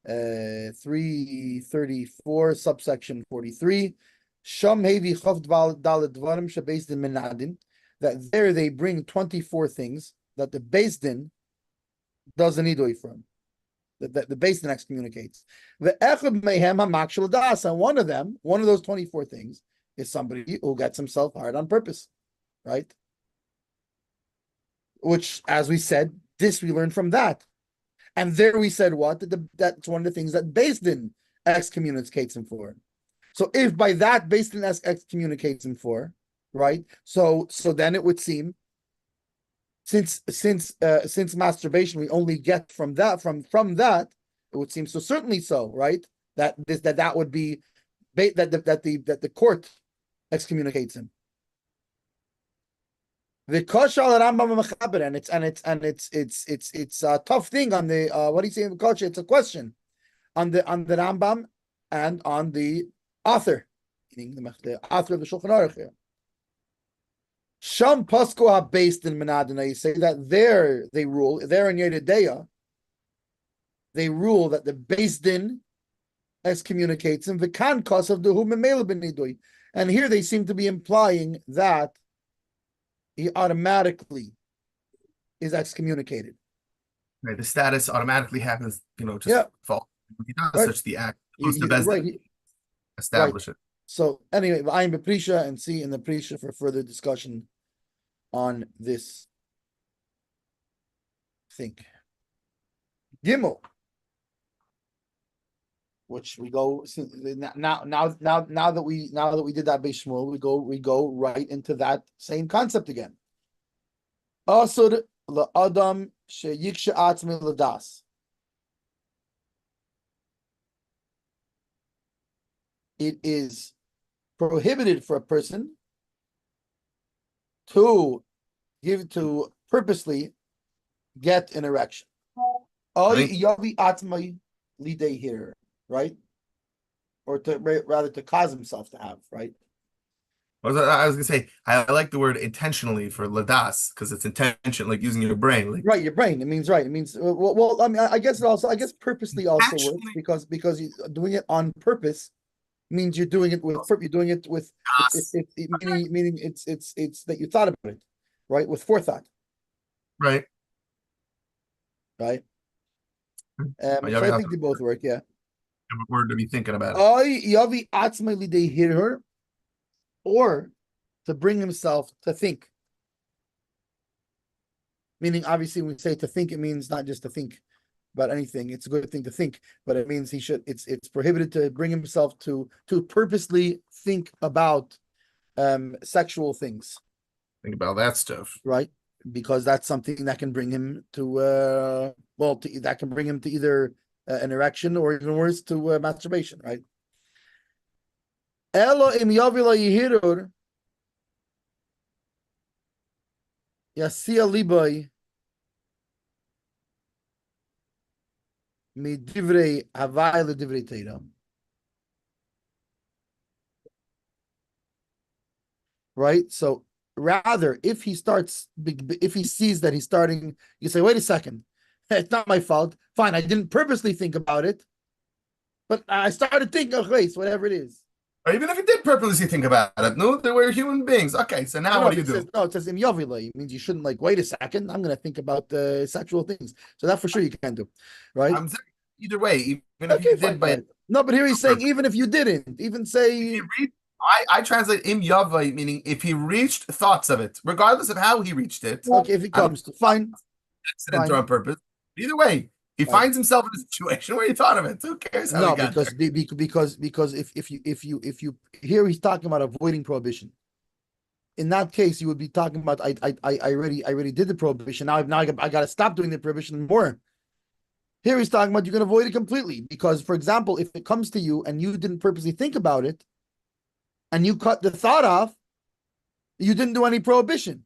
Speaker 2: 334, subsection 43, sham hevi chav dalet dvarim shebeis din menadin, that there they bring 24 things that the Beis Din doesn't need away from, that the Beis Din excommunicates. The echad mehem hamak shel das, and one of those 24 things is somebody who gets himself hard on purpose, right? Which, as we said, this we learned from that. And there we said what? That's one of the things that Beis Din excommunicates him for. So if by that Beis Din excommunicates him for, right? So then it would seem, since masturbation we only get from that, it would seem so certainly so, right? That would be that the court excommunicates him. The Koshal Rambam Mechaber, and it's a tough thing on the what do you say in the Koshal? It's a question on the Rambam and on the author, meaning the author of the Shulchan Aruch here. Sham Pasko ha based in Menadina, you say that there they rule, there in Yeridei, they rule that the Beis Din excommunicates him, the kan cause of the Humemela benidui. And here they seem to be implying that he automatically is excommunicated.
Speaker 1: Right, the status automatically happens, just fall. He does
Speaker 2: Right.
Speaker 1: such the act. Establish it.
Speaker 2: So anyway, I'm a Prisha, and see in the Prisha for further discussion on this thing. Gimel, which we go now that we did that Beis Shmuel, we go right into that same concept again. Asur la'adam sheyiksha atzmi l'das. It is prohibited for a person to purposely get an erection. Yavi atmai lidei here, right? Or rather to cause himself to have, right?
Speaker 1: I was gonna say I like the word intentionally for ladas because it's intention, like using your brain, like
Speaker 2: right, your brain. It means right. It means well. I mean, I guess purposely also works because doing it on purpose means you're doing it with meaning it's that you thought about it, right? With forethought,
Speaker 1: right.
Speaker 2: So I think they both work. Yeah.
Speaker 1: Have a word to be thinking about
Speaker 2: it. Or to bring himself to think. Meaning, obviously, when we say to think, it means not just to think about anything. It's a good thing to think, but it means it's prohibited to bring himself to purposely think about sexual things.
Speaker 1: Think about that stuff.
Speaker 2: Right? Because that's something that can bring him to that can bring him to either an erection or even worse to masturbation, right? Elo im yavila yihirur yasia liboy mi divrei havai le divrei teira. Right? So rather, if he sees that he's starting, you say, wait a second, it's not my fault. Fine, I didn't purposely think about it, but I started thinking of race, whatever it is.
Speaker 1: Or even if you did purposely think about it, no, they were human beings. Okay, so now what do you do?
Speaker 2: It says im yavila. It means you shouldn't wait a second, I'm going to think about sexual things. So that for sure you can do, right?
Speaker 1: I'm saying either way, even if you did,
Speaker 2: no, but here he's saying even if you didn't, even say
Speaker 1: I translate im yavai, meaning if he reached thoughts of it, regardless of how he reached it.
Speaker 2: Okay, if it
Speaker 1: I don't
Speaker 2: comes to fine,
Speaker 1: accident or
Speaker 2: fine,
Speaker 1: on purpose. Either way, he
Speaker 2: right.
Speaker 1: finds himself in a situation where he thought of it. Who cares how he
Speaker 2: No,
Speaker 1: got there?
Speaker 2: because if you here he's talking about avoiding prohibition. In that case, you would be talking about I already did the prohibition. Now I got to stop doing the prohibition more. Here he's talking about you can avoid it completely because, for example, if it comes to you and you didn't purposely think about it, and you cut the thought off, you didn't do any prohibition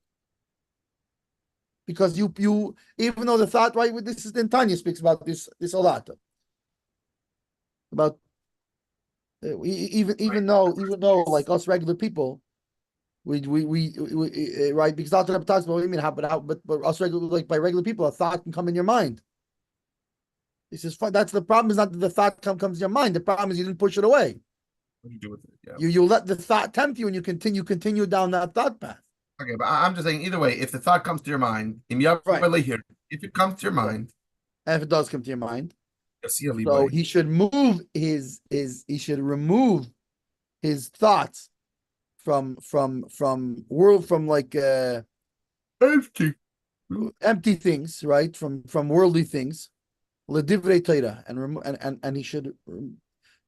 Speaker 2: because you even though the thought right with this is then Tanya speaks about this a lot about even though like us regular people we right because that's what Rebbe talks about. What do you mean but us regular like by regular people a thought can come in your mind. He says that's the problem is not that the thought comes in your mind. The problem is you didn't push it away.
Speaker 1: What do you do with it? Yeah.
Speaker 2: You let the thought tempt you and you continue down that thought path.
Speaker 1: Okay, but I'm just saying either way, if the thought comes to your mind,
Speaker 2: Right.
Speaker 1: if it comes to your
Speaker 2: Right.
Speaker 1: mind,
Speaker 2: And if it does come to your mind, so
Speaker 1: boy.
Speaker 2: he should move he should remove his thoughts from world from like
Speaker 1: Empty.
Speaker 2: empty things, right? From worldly things. Ledivrei Torah and he should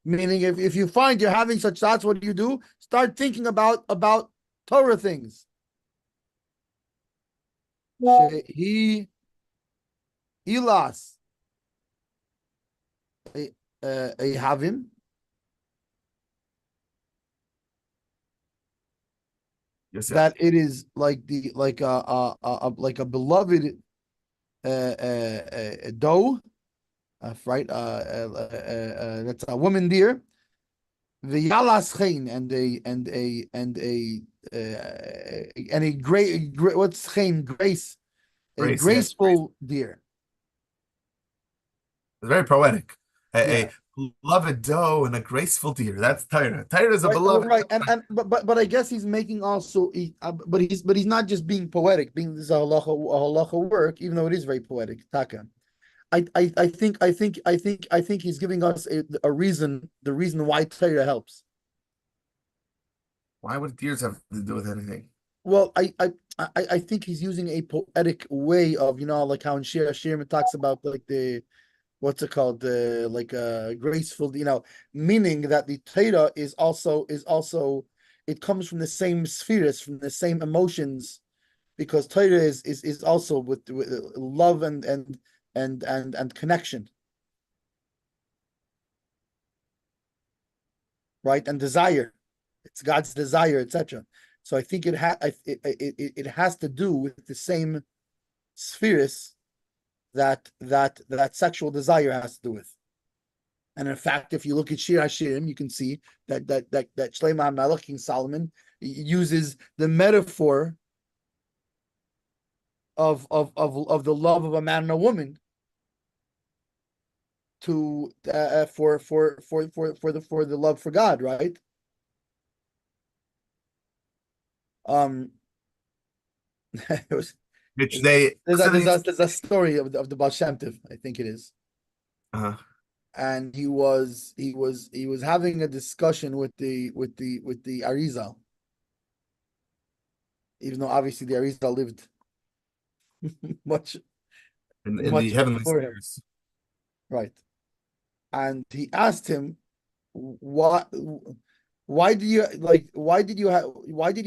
Speaker 2: meaning if you find you're having such thoughts, what do? Start thinking about Torah things. He Elas a have him.
Speaker 1: Yes,
Speaker 2: That it is like the like a beloved doe, right? That's a woman deer. The yalas chain and a great what's chain grace a
Speaker 1: Grace, yeah.
Speaker 2: graceful deer.
Speaker 1: It's very poetic.
Speaker 2: Yeah.
Speaker 1: A beloved doe and a graceful deer. That's Tyra. Tyra is a
Speaker 2: Right,
Speaker 1: beloved.
Speaker 2: right, and but I guess he's making also, but he's not just being poetic. Being this is a halacha work, even though it is very poetic. Taka. I think he's giving us a reason, the reason why Torah helps.
Speaker 1: Why would deers have to do with anything?
Speaker 2: Well, I think he's using a poetic way of like how in Shir it talks about like the what's it called the like graceful meaning that the Torah is also it comes from the same spheres from the same emotions because Torah is also with love and connection, right, and desire. It's God's desire, etc. So I think it has to do with the same spheres that sexual desire has to do with. And in fact, if you look at Shir Hashirim, you can see that Shlomo HaMelech, King Solomon, uses the metaphor of the love of a man and a woman to for the love for God, right? It was
Speaker 1: Which they
Speaker 2: there's a story of the Baal Shem Tov, I think it is,
Speaker 1: uh,
Speaker 2: and he was having a discussion with the Arizal, even though obviously the Arizal lived much
Speaker 1: in the
Speaker 2: much
Speaker 1: heavenly
Speaker 2: before him,
Speaker 1: spheres.
Speaker 2: right? And he asked him, "What? Why do you like? Why did you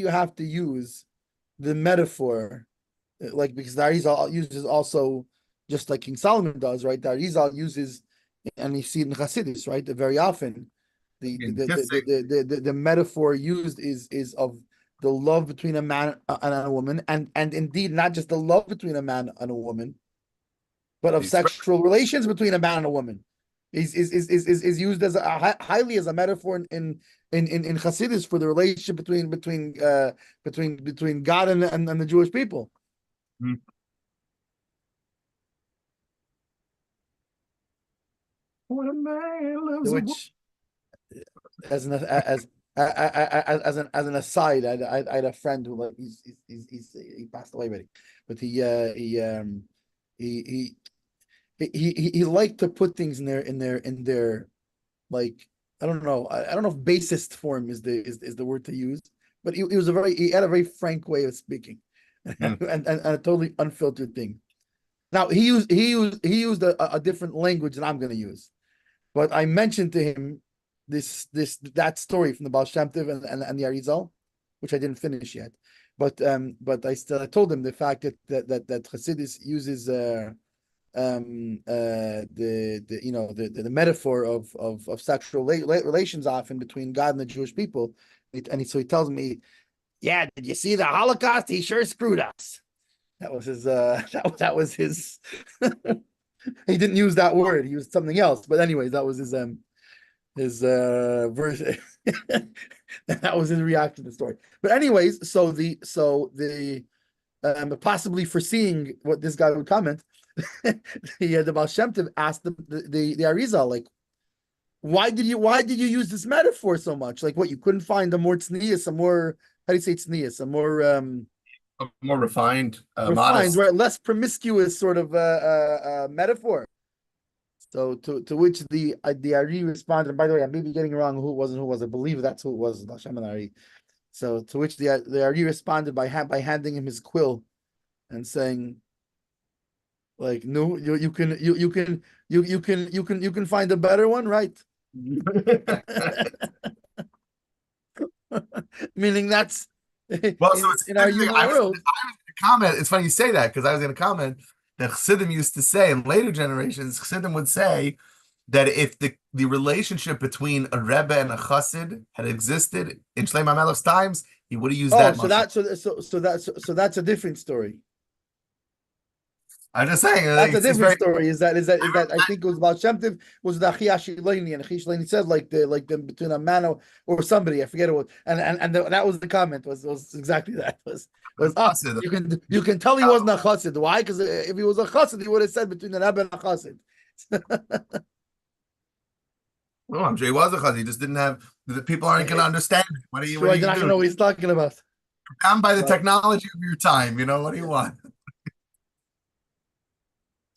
Speaker 2: have to use the metaphor? Like because the Arizal uses also just like King Solomon does, right? The Arizal uses, and you see it in Chassidus, right? Very often,
Speaker 1: Kissing.
Speaker 2: the metaphor used is of the love between a man and a woman, and indeed not just the love between a man and a woman, but of sexual relations between a man and a woman. Is used as highly as a metaphor in Chassidus for the relationship between God and the Jewish people.
Speaker 1: Hmm. When a man loves a woman.
Speaker 2: Which, as an aside, I had a friend who like he passed away already, but he liked to put things in their like I don't know. I don't know if bassist form is the word to use, but he was he had a very frank way of speaking,
Speaker 1: Mm.
Speaker 2: and a totally unfiltered thing. Now he used a different language than I'm going to use, but I mentioned to him that story from the Baal Shem Tov and the Arizal, which I didn't finish yet, but I told him the fact that Hasidus uses the metaphor of sexual relations often between God and the Jewish people, so he tells me, yeah, did you see the Holocaust? He sure screwed us. That was his. That was his. He didn't use that word. He used something else. But anyways, that was his version. That was his reaction to the story. But anyways, so the possibly foreseeing what this guy would comment, the Baal Shem Tov asked the Arizal, like, why did you use this metaphor so much? Like, what, you couldn't find a more tznius, a more, how do you say tznius, a more
Speaker 1: More refined,
Speaker 2: refined,
Speaker 1: modest.
Speaker 2: right, less promiscuous sort of metaphor. So to which the Ari responded, and by the way, I may be getting wrong who it was and who was. I believe that's who it was, Hashem and Ari. So to which the Ari responded by handing him his quill and saying, like, no, you can find a better one, right? Meaning that's
Speaker 1: Well, so it's
Speaker 2: in our
Speaker 1: interesting.
Speaker 2: human world.
Speaker 1: I was going to comment. It's funny you say that because I was going to comment that Chassidim used to say in later generations, Chassidim would say that if the relationship between a Rebbe and a Chassid had existed in Shlomo HaMelech's times, he would have used
Speaker 2: Oh,
Speaker 1: that
Speaker 2: so
Speaker 1: much.
Speaker 2: that's a different story.
Speaker 1: I'm just saying,
Speaker 2: That's a
Speaker 1: it's
Speaker 2: different
Speaker 1: very.
Speaker 2: story. Is that I think it was about Shem Tov, was the Achia Shileni, and Achia Shileni said like the between a man or somebody, I forget it was, and that was the comment, was exactly that, was
Speaker 1: Chassid.
Speaker 2: you can tell he wasn't a chassid. Why? Because if he was a chassid, he would have said between an Rebbe and a chassid.
Speaker 1: No, I'm sure he was a Chassid. He just didn't have the people aren't going to understand it. What are you
Speaker 2: Sure, they're not
Speaker 1: going to
Speaker 2: gonna
Speaker 1: do?
Speaker 2: know what he's talking about.
Speaker 1: Come by the
Speaker 2: Right.
Speaker 1: technology of your time. What do you want?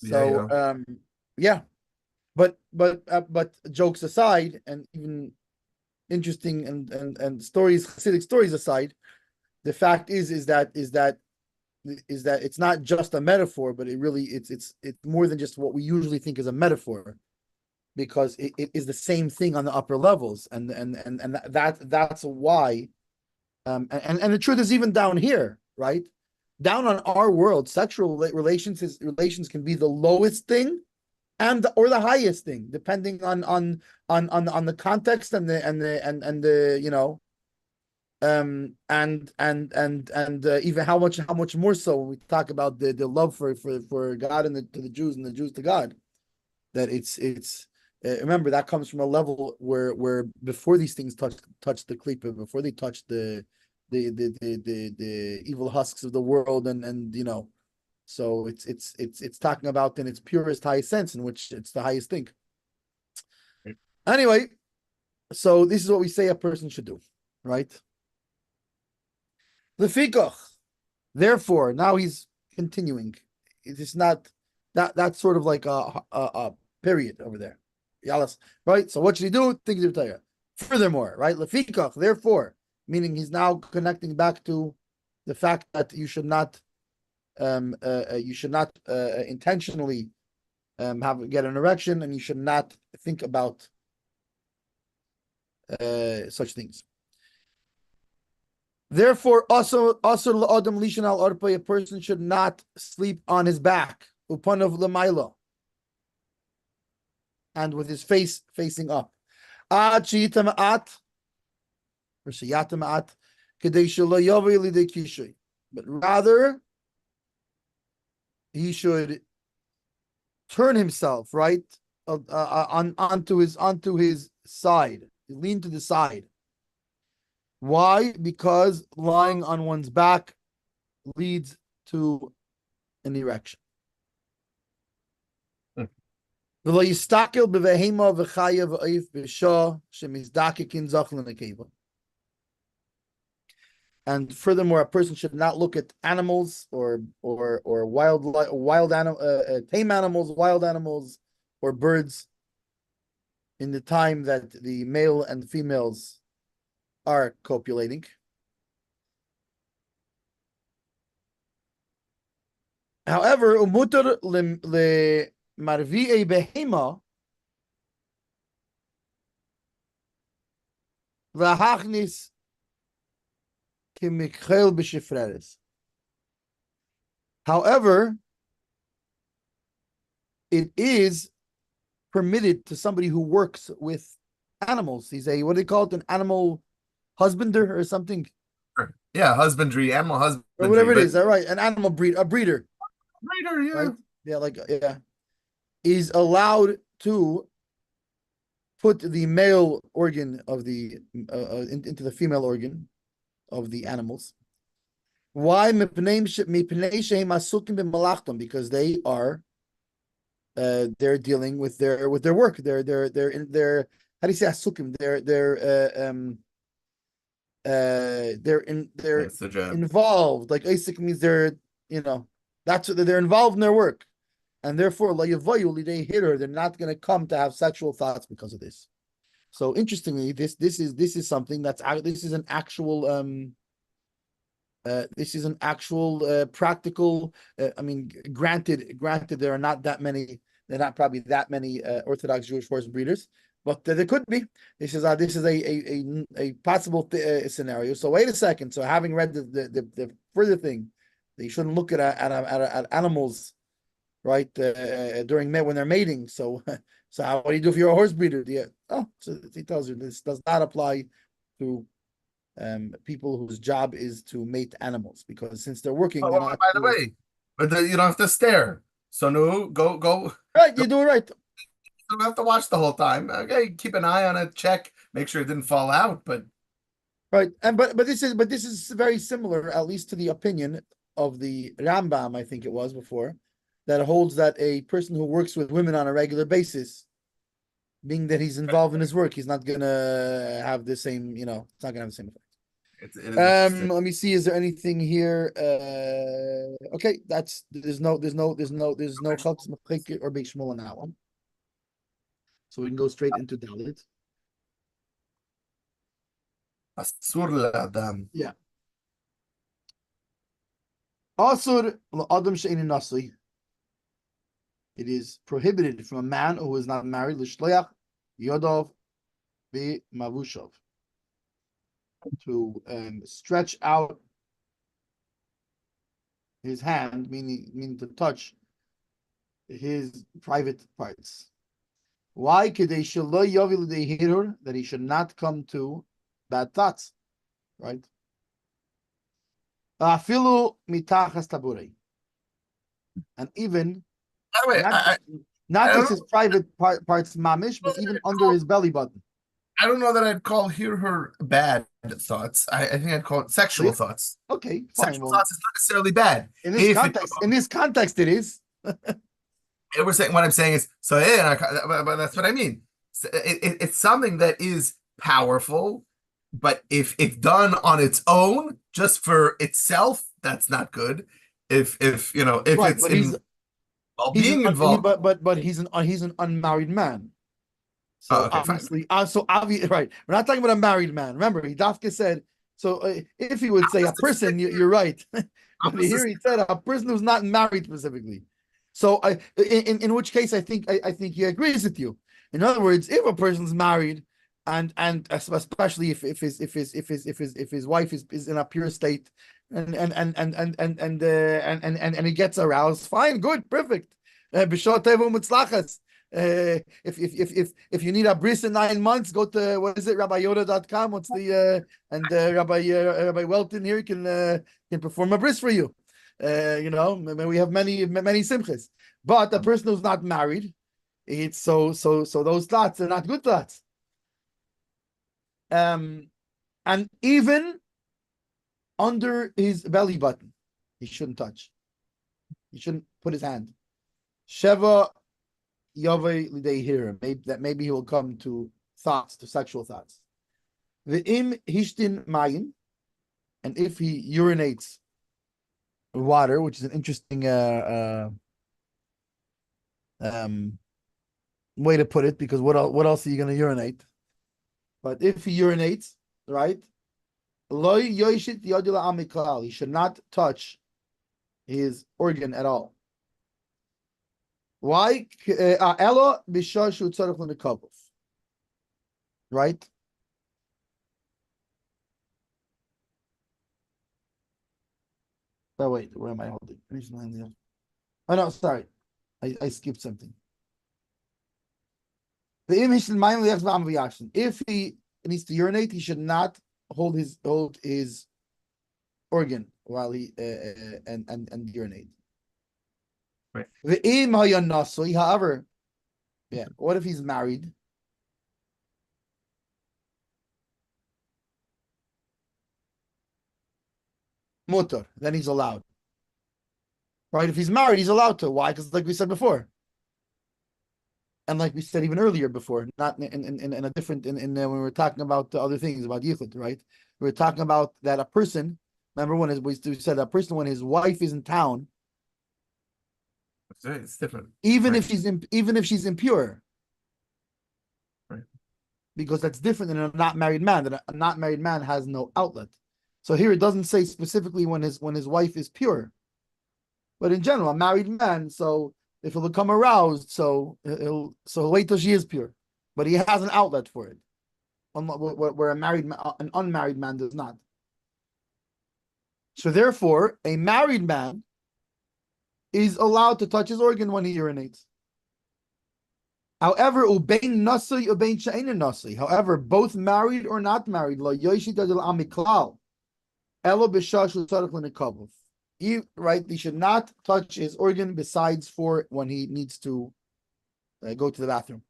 Speaker 1: Yeah,
Speaker 2: So yeah, but jokes aside, and even interesting and stories, Hasidic stories aside, the fact is that it's not just a metaphor, but it's more than just what we usually think is a metaphor, because it is the same thing on the upper levels, and that's why, and the truth is, even down here, right, down on our world, sexual relations can be the lowest thing or the highest thing, depending on the context and the even how much more so when we talk about the love for God and to the Jews and the Jews to God, that it's remember, that comes from a level where before these things touch the klipa, before they touch the evil husks of the world, and so it's talking about in its purest highest sense, in which it's the highest thing. Anyway, so this is what we say a person should do, right? Lefikach. Therefore, now he's continuing. It is not that's sort of like a period over there. Yalas, right? So what should he do? Things of Torah. Furthermore, right? Lefikach. Therefore, meaning he's now connecting back to the fact that you should not intentionally get an erection, and you should not think about such things. Therefore, also l'adam lishan al arpa, a person should not sleep on his back, upanav l'maylo, and with his face facing up. Ad sheyitama'at, or sheyatama'at, kedei shelo yovei lidei kishui. But rather, he should turn himself right onto his side, lean to the side. Why? Because lying on one's back leads to an erection. And furthermore, a person should not look at animals or wild animal, tame animals, wild animals, or birds in the time that the male and females are copulating. However, umutar le marvi'ei behema v'hachnis kimichel b'shifreres. However, it is permitted to somebody who works with animals. He's a, what do they call it, an animal husbander or something?
Speaker 1: Yeah, husbandry, animal husbandry.
Speaker 2: Or whatever it is, all right, an animal a breeder.
Speaker 1: Breeder, yeah.
Speaker 2: Right? Yeah, like, yeah. Is allowed to put the male organ of the, into the female organ of the animals. Why? Because they are they're dealing with their work. They're how do you say asukim? They're involved. Like asik means they're, that's what they're involved in their work, and therefore they're not going to come to have sexual thoughts because of this. So interestingly, this is something that's this is an actual practical. I mean, granted, there are not that many. There are not probably that many Orthodox Jewish horse breeders, but there could be. This is a possible scenario. So wait a second. So having read the further thing, that you shouldn't look at animals, right? During when they're mating. So what do you do if you're a horse breeder? So he tells you this does not apply to people whose job is to mate animals, because since they're working, they're not.
Speaker 1: By the way, but you don't have to stare. So no, go.
Speaker 2: Right, you do it right.
Speaker 1: You don't have to watch the whole time. Okay, keep an eye on it, check, make sure it didn't fall out. But
Speaker 2: right, and but this is very similar, at least to the opinion of the Rambam, I think it was before, that holds that a person who works with women on a regular basis, being that he's involved in his work, he's not gonna have the same, it's not gonna have the same effect. Let me see, is there anything here? Okay, there's no Chalks Mechik or Beit Shmuel on that one. So we can go straight into Dalit. Yeah. Asur l'adam she'ein nasi. It is prohibited from a man who is not married, l'shliach Yodah v'mavushav, to stretch out his hand, meaning to touch his private parts. Why? That he should not come to bad thoughts, right? And even
Speaker 1: by the way,
Speaker 2: not just his private parts mamish, but even under his belly button.
Speaker 1: I don't know that I'd call her bad thoughts. I think I'd call it sexual thoughts.
Speaker 2: Okay, fine.
Speaker 1: Sexual thoughts is not necessarily bad.
Speaker 2: In this context, it is.
Speaker 1: What I'm saying is, so yeah, but that's what I mean. It's something that is powerful, but if done on its own, just for itself, that's not good. If right, it's being involved,
Speaker 2: but he's an unmarried man. So
Speaker 1: okay,
Speaker 2: obviously, right. We're not talking about a married man. Remember, Dafka said, so if he would say a person, you're right. But here he said a person who's not married specifically. So in which case, I think he agrees with you. In other words, if a person's married, and especially if his wife is in a pure state, and he gets aroused, fine, good, perfect. If you need a bris in 9 months, go to RabbiYodah.com. What's the Rabbi Welton here can perform a bris for you. We have many simchas. But a person who's not married, it's so those thoughts are not good thoughts. And even under his belly button, he shouldn't touch. He shouldn't put his hand. Sheva Yove Lidei Hira, maybe he will come to sexual thoughts. The im hishtin mayim, and if he urinates water, which is an interesting way to put it, because what else are you going to urinate? But if he urinates, right? He should not touch his organ at all. Why? Right? Oh, wait, where am I holding? Oh, no, sorry. I skipped something. If he needs to urinate, he should not hold his organ while he and urinate.
Speaker 1: Right.
Speaker 2: However, yeah, what if he's married? Mutter, then he's allowed. Right? If he's married, he's allowed to. Why? Because like we said before. And like we said even earlier before, not in a different when we were talking about other things about yichud, right? We were talking about that a person. Remember when we said a person when his wife is in town,
Speaker 1: It's different.
Speaker 2: even
Speaker 1: Right.
Speaker 2: if she's impure,
Speaker 1: Right.
Speaker 2: because that's different than a not married man. That a not married man has no outlet. So here it doesn't say specifically when his wife is pure, but in general, a married man. So if he'll become aroused, so he'll wait till she is pure, but he has an outlet for it, where an unmarried man does not. So therefore, a married man is allowed to touch his organ when he urinates. However, however, both married or not married, he should not touch his organ besides for when he needs to go to the bathroom.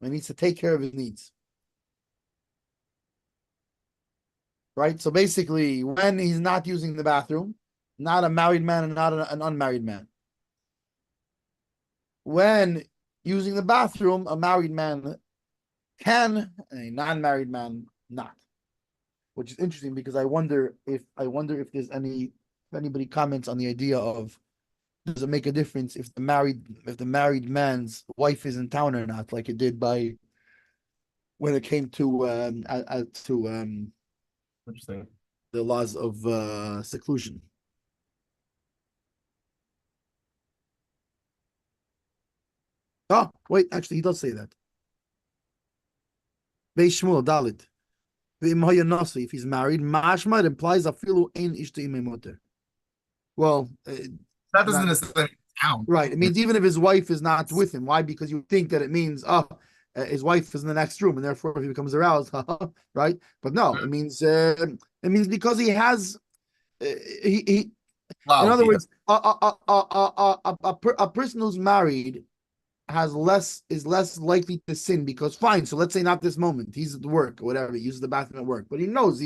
Speaker 2: He needs to take care of his needs. Right? So basically, when he's not using the bathroom, not a married man and not an unmarried man. When using the bathroom, a married man can, a non-married man not. Which is interesting because I wonder if there's if anybody comments on the idea of, does it make a difference if the married man's wife is in town or not, like it did when it came to
Speaker 1: Interesting.
Speaker 2: the laws of seclusion. Oh, wait, actually, he does say that. Beis Shmuel Dalit. If he's married, mashma, it implies afilu ein ishto imei mutter. Well,
Speaker 1: That doesn't necessarily count.
Speaker 2: right. It means even if his wife is not with him. Why? Because you think that it means his wife is in the next room, and therefore if he becomes aroused, right? But no, it means because he has he in
Speaker 1: Wow.
Speaker 2: other words, a person who's married is less likely to sin, because fine. So let's say not this moment, he's at work or whatever, he uses the bathroom at work, but he knows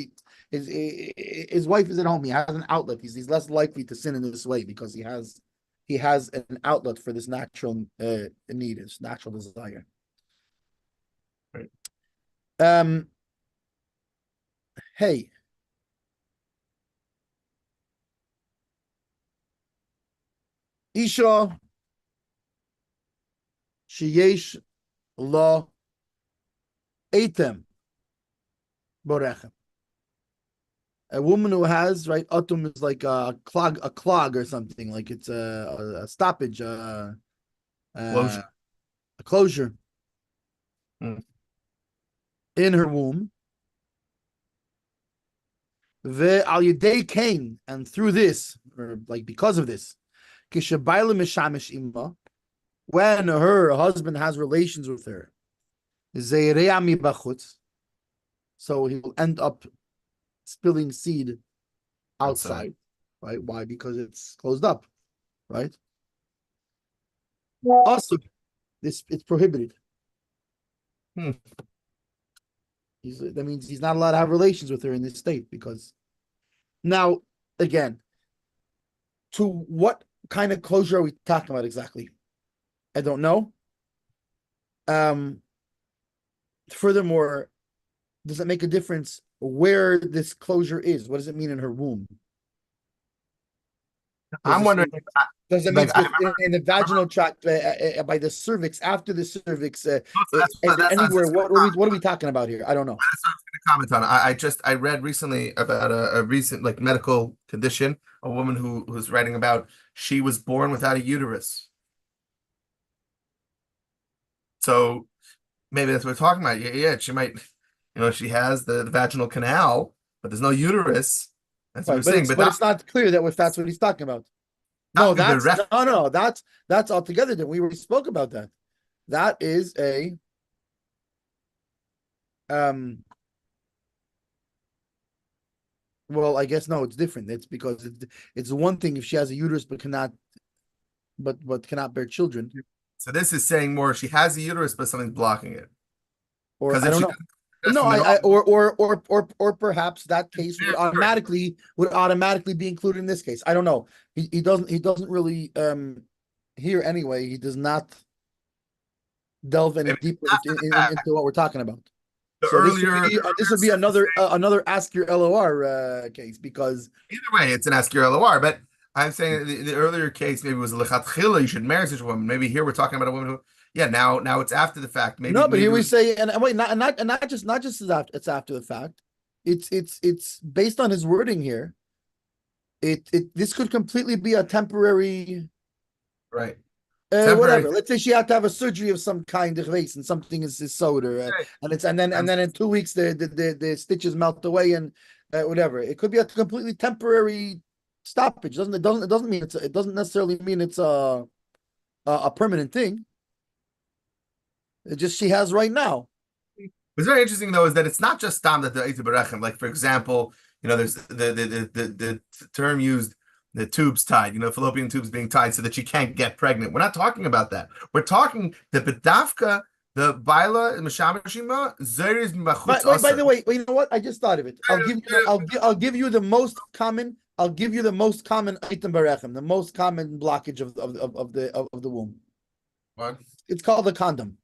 Speaker 2: his wife is at home. He has an outlet. He's less likely to sin in this way because he has an outlet for this natural need, his natural desire.
Speaker 1: Right.
Speaker 2: Hey. Isha sheyesh lo etem borechem. A woman who has, right, atum is like a clog or something, like it's a stoppage, a closure in her womb. The al yedei kain, and through this, or like because of this, kishabayla mishamish imma, when her husband has relations with her, zeirea mi bachutz, so he will end up spilling seed outside, right? Why? Because it's closed up, right? Also, it's prohibited. That means he's not allowed to have relations with her in this state, because now, again, to what kind of closure are we talking about exactly? I don't know. Furthermore, does it make a difference where this closure is? What does it mean in her womb?
Speaker 1: I'm wondering,
Speaker 2: Because it
Speaker 1: like,
Speaker 2: means in the vaginal tract by the cervix, after the cervix, is there anywhere? What are we talking about here? I don't know.
Speaker 1: That's what I was going to comment on. I read recently about a recent like medical condition, a woman who was writing about she was born without a uterus. So maybe that's what we're talking about. Yeah, she might, she has the vaginal canal, but there's no uterus. That's what we're
Speaker 2: Right, but
Speaker 1: saying.
Speaker 2: it's not clear that if that's what he's talking about. No, that's altogether different. We already spoke about that. That is a well, I guess no, it's different. It's because it's one thing if she has a uterus but cannot bear children.
Speaker 1: So this is saying more she has a uterus, but something's blocking it.
Speaker 2: Or
Speaker 1: Because
Speaker 2: I don't know. No, or perhaps that case would automatically be included in this case. I don't know. He doesn't really here anyway. He does not delve any deeper into what we're talking about. So this would be another ask your LOR case, because
Speaker 1: either way it's an ask your LOR. But I'm saying the earlier case maybe was lechatchila, you should marry such a woman. Maybe here we're talking about a woman who, now it's after the fact. Maybe
Speaker 2: no, but here we
Speaker 1: maybe
Speaker 2: say and wait, not just it's after the fact. It's based on his wording here. This could completely be a temporary,
Speaker 1: right.
Speaker 2: Whatever. Let's say she had to have a surgery of some kind of race, and something is sewed, or and then in 2 weeks the stitches melt away, and whatever. It could be a completely temporary stoppage. It doesn't necessarily mean it's a permanent thing. It's just she has right now.
Speaker 1: What's very interesting though is that it's not just stam that the Eita Berechem. Like for example, there's the term used, the tubes tied, fallopian tubes being tied so that she can't get pregnant. We're not talking about that. We're talking the bedavka, the baila mishamashima zeris machutz.
Speaker 2: By the way, you know what? I just thought of it. I'll give you the most common. I'll give you the most common item berechem, the most common blockage of the womb.
Speaker 1: What?
Speaker 2: It's called a condom.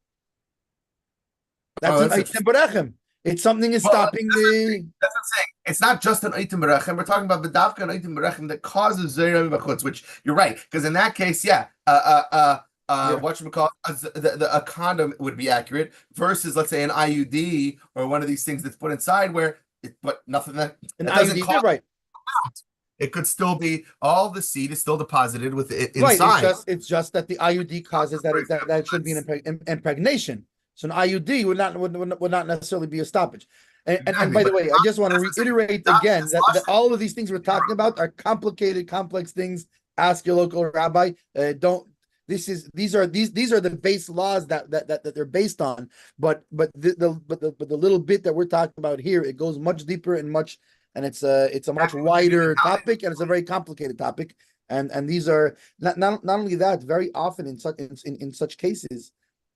Speaker 2: That's an item berechem. It's something is stopping the.
Speaker 1: That's what I'm saying. It's not just an item berechem. We're talking about the davka and item berechem that causes zeira machutz, which you're right, because in that case, whatchamacallit, a condom would be accurate versus, let's say, an IUD or one of these things that's put inside but nothing that
Speaker 2: an
Speaker 1: doesn't
Speaker 2: IUD,
Speaker 1: cause
Speaker 2: right.
Speaker 1: It could still be all the seed is still deposited with it inside.
Speaker 2: Right. It's just that the IUD causes that it should be an impregnation. So an IUD would not necessarily be a stoppage. And by the way, I just want to reiterate again that all of these things we're talking about are complicated, complex things. Ask your local rabbi. These are the base laws that they're based on. But the little bit that we're talking about here, it goes much deeper and it's a much wider topic, and it's a very complicated topic. And these are not only that, very often in such cases,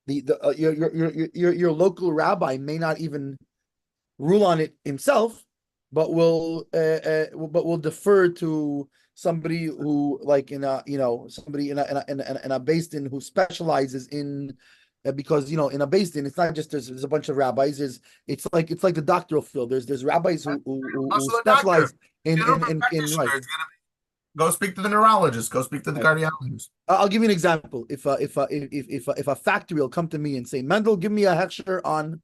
Speaker 2: your local rabbi may not even rule on it himself, but will defer to somebody who, like somebody in a beis din who specializes in, because in a beis din it's not just there's a bunch of rabbis. It's like the doctoral field. There's rabbis who specialize in right.
Speaker 1: Go speak to the neurologist. Go speak to the cardiologist.
Speaker 2: I'll give you an example. If a factory will come to me and say, Mendel, give me a Hershel on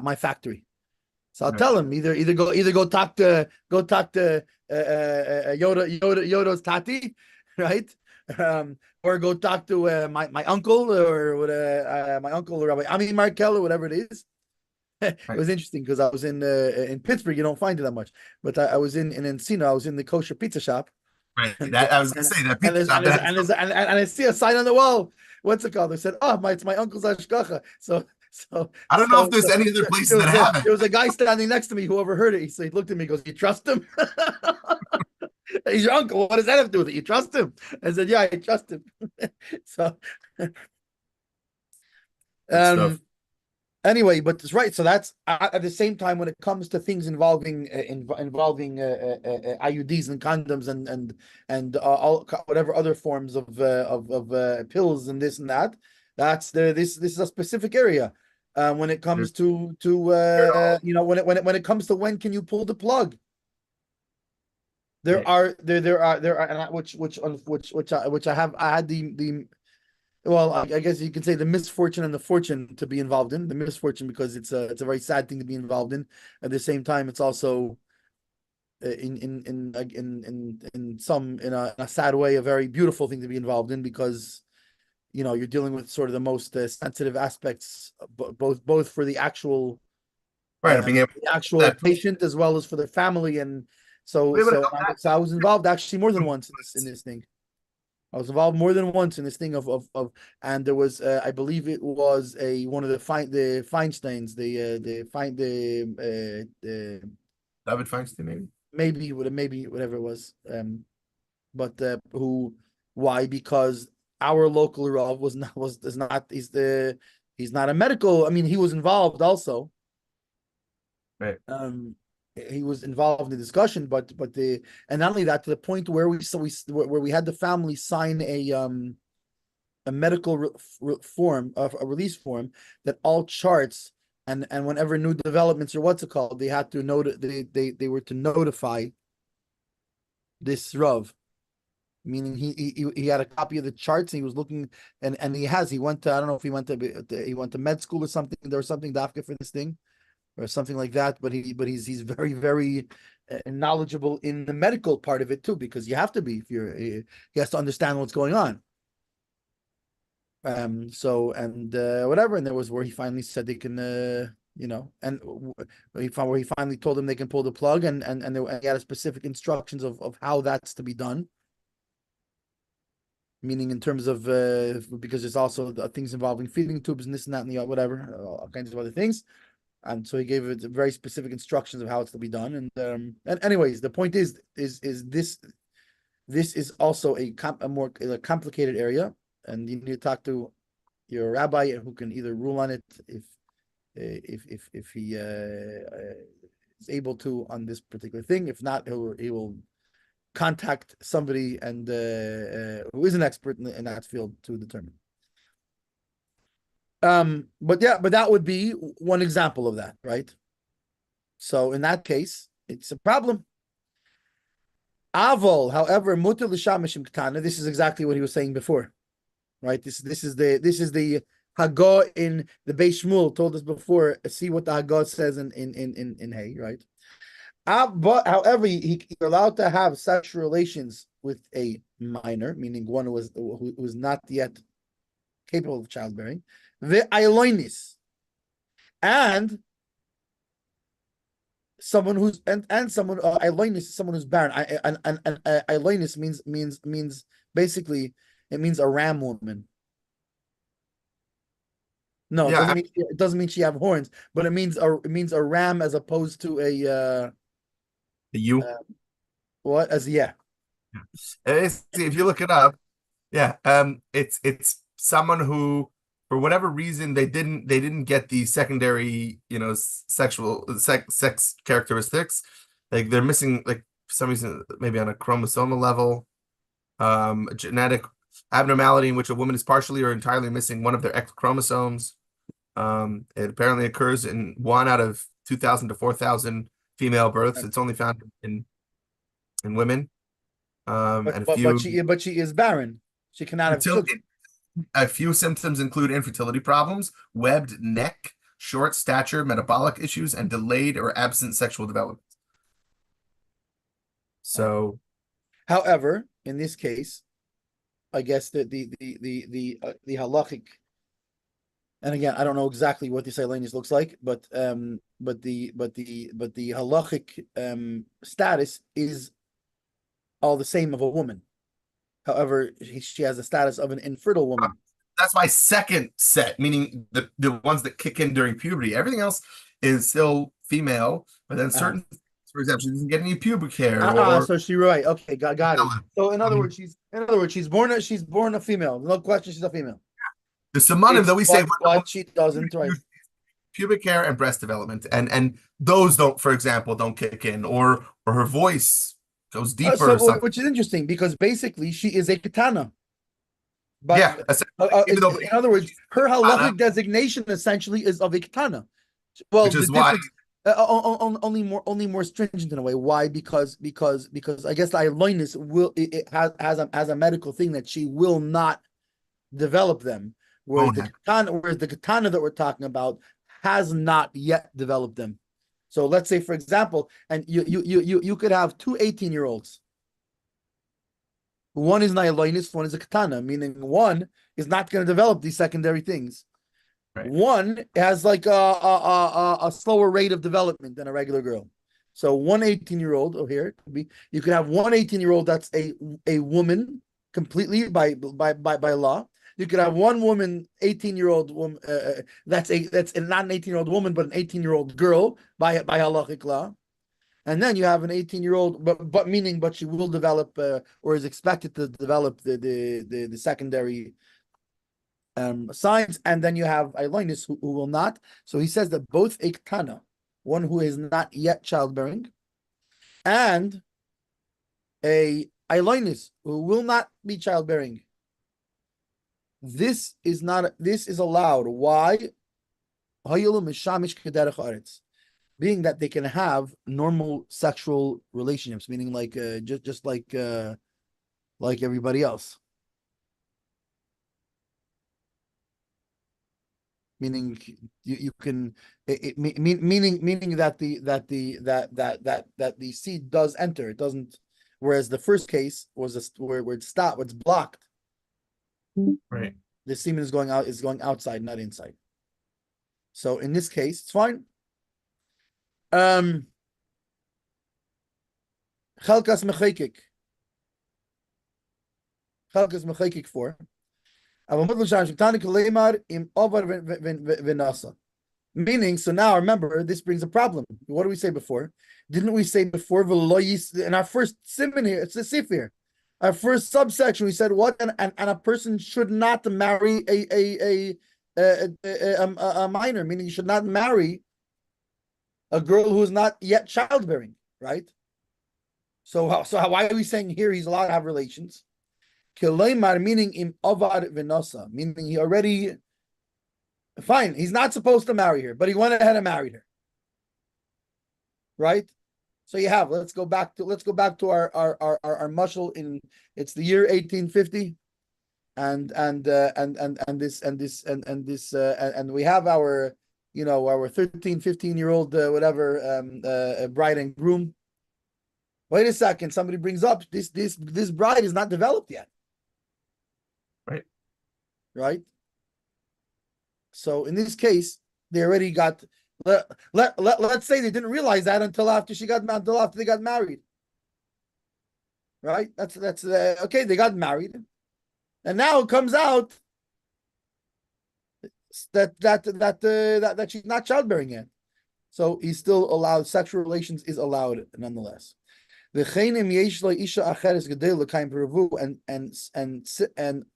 Speaker 2: my factory. So I'll tell him either go talk to Yodah's tati, right? Or go talk to my uncle or my uncle Rabbi Markel or whatever it is. It was interesting because I was in Pittsburgh. You don't find it that much, but I was in Encino. I was in the kosher pizza shop.
Speaker 1: Right. I was going to say that pizza shop.
Speaker 2: And I see a sign on the wall. What's it called? They said, "Oh, it's my uncle's ashgacha." So
Speaker 1: I don't know if there's any other places that have it.
Speaker 2: There was a guy standing next to me who overheard it. He looked at me, goes, "You trust him?" He's your uncle. What does that have to do with it? You trust him? I said, "Yeah, I trust him." So, anyway, but it's right. So that's at the same time when it comes to things involving IUDs and condoms and all whatever other forms of pills and this and that. This is a specific area. When it comes to when it comes to when can you pull the plug? There are and which I had the well, I guess you could say the misfortune and the fortune to be involved in. The misfortune because it's a very sad thing to be involved in. At the same time, it's also in a sad way a very beautiful thing to be involved in because you're dealing with sort of the most sensitive aspects, both for the actual
Speaker 1: Right, being able that
Speaker 2: patient as well as for the family, and
Speaker 1: be able to
Speaker 2: so
Speaker 1: help that.
Speaker 2: I was involved actually more than once in this thing. I was involved more than once in this thing and there was I believe it was one of the Feinsteins,
Speaker 1: David Feinstein,
Speaker 2: maybe whatever it was, but why? Because our local Rav he's not a medical. I mean, he was involved also.
Speaker 1: right?
Speaker 2: He was involved in the discussion, but and not only that, to the point where we had the family sign a medical form of a release form that all charts and whenever new developments or what's it called, they had to they were to notify this Rav, meaning he had a copy of the charts and he was looking and he went to, I don't know if he went to med school or something. There was something dafka for this thing or something like that, but he's very, very knowledgeable in the medical part of it too, because you have to be he has to understand what's going on. Whatever, and there was where he finally said they can and where he finally told them they can pull the plug, and he had specific instructions of how that's to be done, meaning in terms of because there's also things involving feeding tubes and this and that and the whatever, all kinds of other things. And so he gave it very specific instructions of how it's to be done. And anyways, the point is this is also a more complicated area, and you need to talk to your rabbi who can either rule on it if he is able to on this particular thing. If not, he will contact somebody and who is an expert in that field to determine. But that would be one example of that, right? So in that case, it's a problem. Avol, however, mutar l'shamishim ketana. This is exactly what he was saying before, right? This is the Haggah in the Beis Shmuel told us before. See what the Haggah says in Hay, right? But however, he's allowed to have sexual relations with a minor, meaning one who was not yet capable of childbearing. The Ailonis, and someone who's and someone Ailonis is someone who's barren. And Ailonis means basically it means a ram woman. No, it doesn't mean she have horns, but it means a ram as opposed to a
Speaker 1: you
Speaker 2: what as yeah.
Speaker 1: If you look it up, it's someone who, for whatever reason, they didn't get the secondary, sex characteristics. Like they're missing, like for some reason, maybe on a chromosomal level, a genetic abnormality in which a woman is partially or entirely missing one of their X chromosomes. It apparently occurs in 1 out of 2,000 to 4,000 female births. It's only found in women.
Speaker 2: But she is barren. She cannot have children.
Speaker 1: A few symptoms include infertility problems, webbed neck, short stature, metabolic issues, and delayed or absent sexual development. So,
Speaker 2: however, in this case, I guess that the halachic, and again, I don't know exactly what this Ailonis looks like, but the halachic status is all the same of a woman. However, she has the status of an infertile woman.
Speaker 1: That's my second set, meaning the ones that kick in during puberty. Everything else is still female, but then certain, for example, she doesn't get any pubic hair.
Speaker 2: So she's right. Okay, got it. So in other words, she's born a female. No question, she's a female.
Speaker 1: The samanim that we say,
Speaker 2: but she doesn't, right?
Speaker 1: Pubic hair and breast development, and those don't kick in, or her voice goes deeper.
Speaker 2: Which is interesting because basically she is a katana. But in other words, her halachic designation essentially is of a katana. Well,
Speaker 1: which is why
Speaker 2: only more stringent in a way. Why? Because I guess the Eilonus will it has a medical thing that she will not develop them, whereas
Speaker 1: Won't happen.
Speaker 2: the katana that we're talking about has not yet developed them. So let's say, for example, and you could have two 18-year-olds. One is an Eilonus, one is a katana, meaning one is not going to develop these secondary things.
Speaker 1: Right.
Speaker 2: One has like a slower rate of development than a regular girl. So one 18-year-old, oh here it could be, you could have one 18-year-old that's a woman completely by law. You could have one woman, 18-year-old woman, that's not an 18-year-old woman, but an 18-year-old girl by halachic law. And then you have an 18-year-old, but she will develop or is expected to develop the secondary signs, and then you have Eilonus who will not. So he says that both a Ktana, one who is not yet childbearing, and a Eilonus who will not be childbearing, this is allowed. Why? Being that they can have normal sexual relationships, meaning like just like everybody else. Meaning you can meaning that the seed does enter, it doesn't, whereas the first case was where it's stopped, it's blocked.
Speaker 1: Right.
Speaker 2: The semen is going outside, not inside. So in this case, it's fine. Chelkas mechekik 4. Meaning, so now remember, this brings a problem. What did we say before? Didn't we say before in our first simon here? It's the sifir. Our first subsection, we said what, and a person should not marry a minor, meaning you should not marry a girl who is not yet childbearing, right? So why are we saying here he's allowed to have relations? Meaning im avad v'nosa, meaning he already, fine, he's not supposed to marry her, but he went ahead and married her, right? So you have, let's go back to our mushal in, it's the year 1850, and we have our, our 13, 15-year-old bride and groom. Wait a second, somebody brings up this bride is not developed yet. Right? So in this case, they already got, let's say they didn't realize that until after they got married. Right? That's okay, they got married. And now it comes out that she's not childbearing yet. So he's still allowed, sexual relations is allowed nonetheless.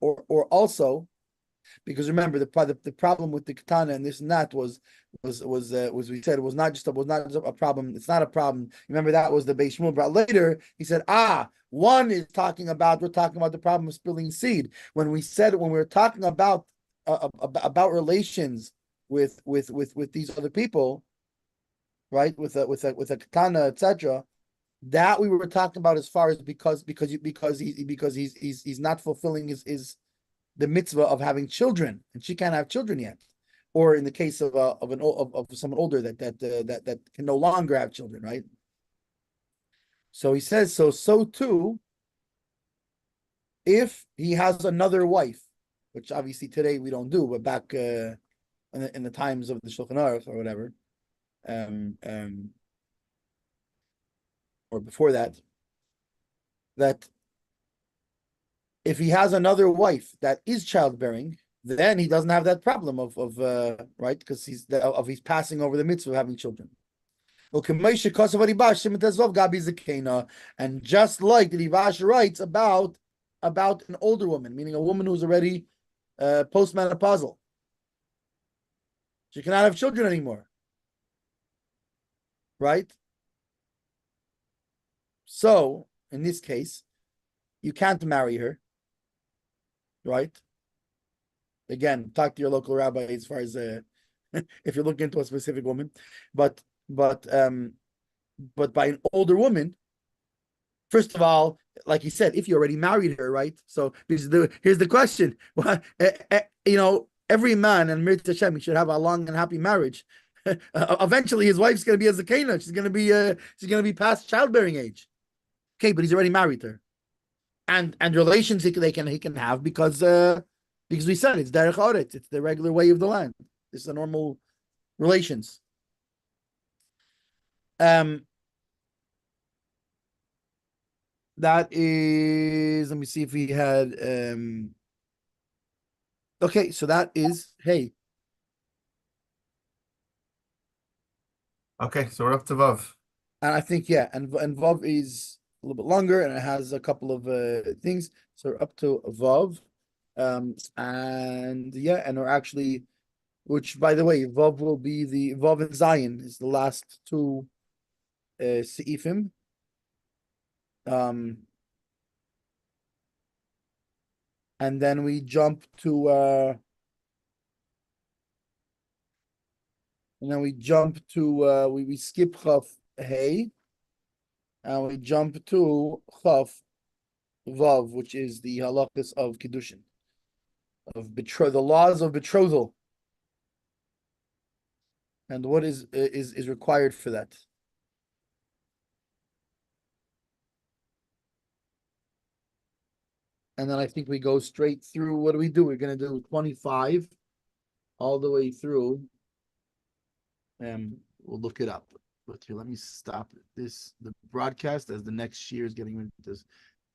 Speaker 2: Or also, because remember the problem with the katana and this and that was we said it was not just a problem. It's not a problem. Remember that was the Beis Shmuel brought later. He said, one is we're talking about the problem of spilling seed. When we were talking about relations with these other people, right? With a katana, etc. That we were talking about as far as because he's not fulfilling his the mitzvah of having children, and she can't have children yet, or in the case of someone older that can no longer have children, right? So he says so too if he has another wife, which obviously today we don't do, but back in the times of the Shulchan Aruch or whatever, or before that if he has another wife that is childbearing, then he doesn't have that problem of right, because he's passing over the mitzvah of having children. And just like the Rivash writes about an older woman, meaning a woman who's already postmenopausal, she cannot have children anymore, right? So in this case, you can't marry her, right? Again, talk to your local rabbi as far as if you're looking into a specific woman. But but by an older woman. First of all, like you said, if you already married her, right? So here's the question: every man and Mir Hashem should have a long and happy marriage. Eventually, his wife's going to be a zakena. She's going to be past childbearing age. Okay, but he's already married her, and relations he can have because we said it's derech oretz. It's the regular way of the land. It's the normal relations. That is, let me see if we had okay, so that is hey.
Speaker 1: Okay, so we're up to Vav.
Speaker 2: And I think yeah, and Vav is a little bit longer and it has a couple of things. So we're up to Vav. And yeah, and we're actually, which by the way, Vav will be the Vav and Zion is the last two Seifim. And then we jump to we skip Chaf Hey, and we jump to Chaf Vav, which is the halachas of Kiddushin, of the laws of betrothal, and what is required for that. And then I think we go straight through. What do we do? We're going to do 25 all the way through. And we'll look it up. But here, let me stop the broadcast as the next year is getting into this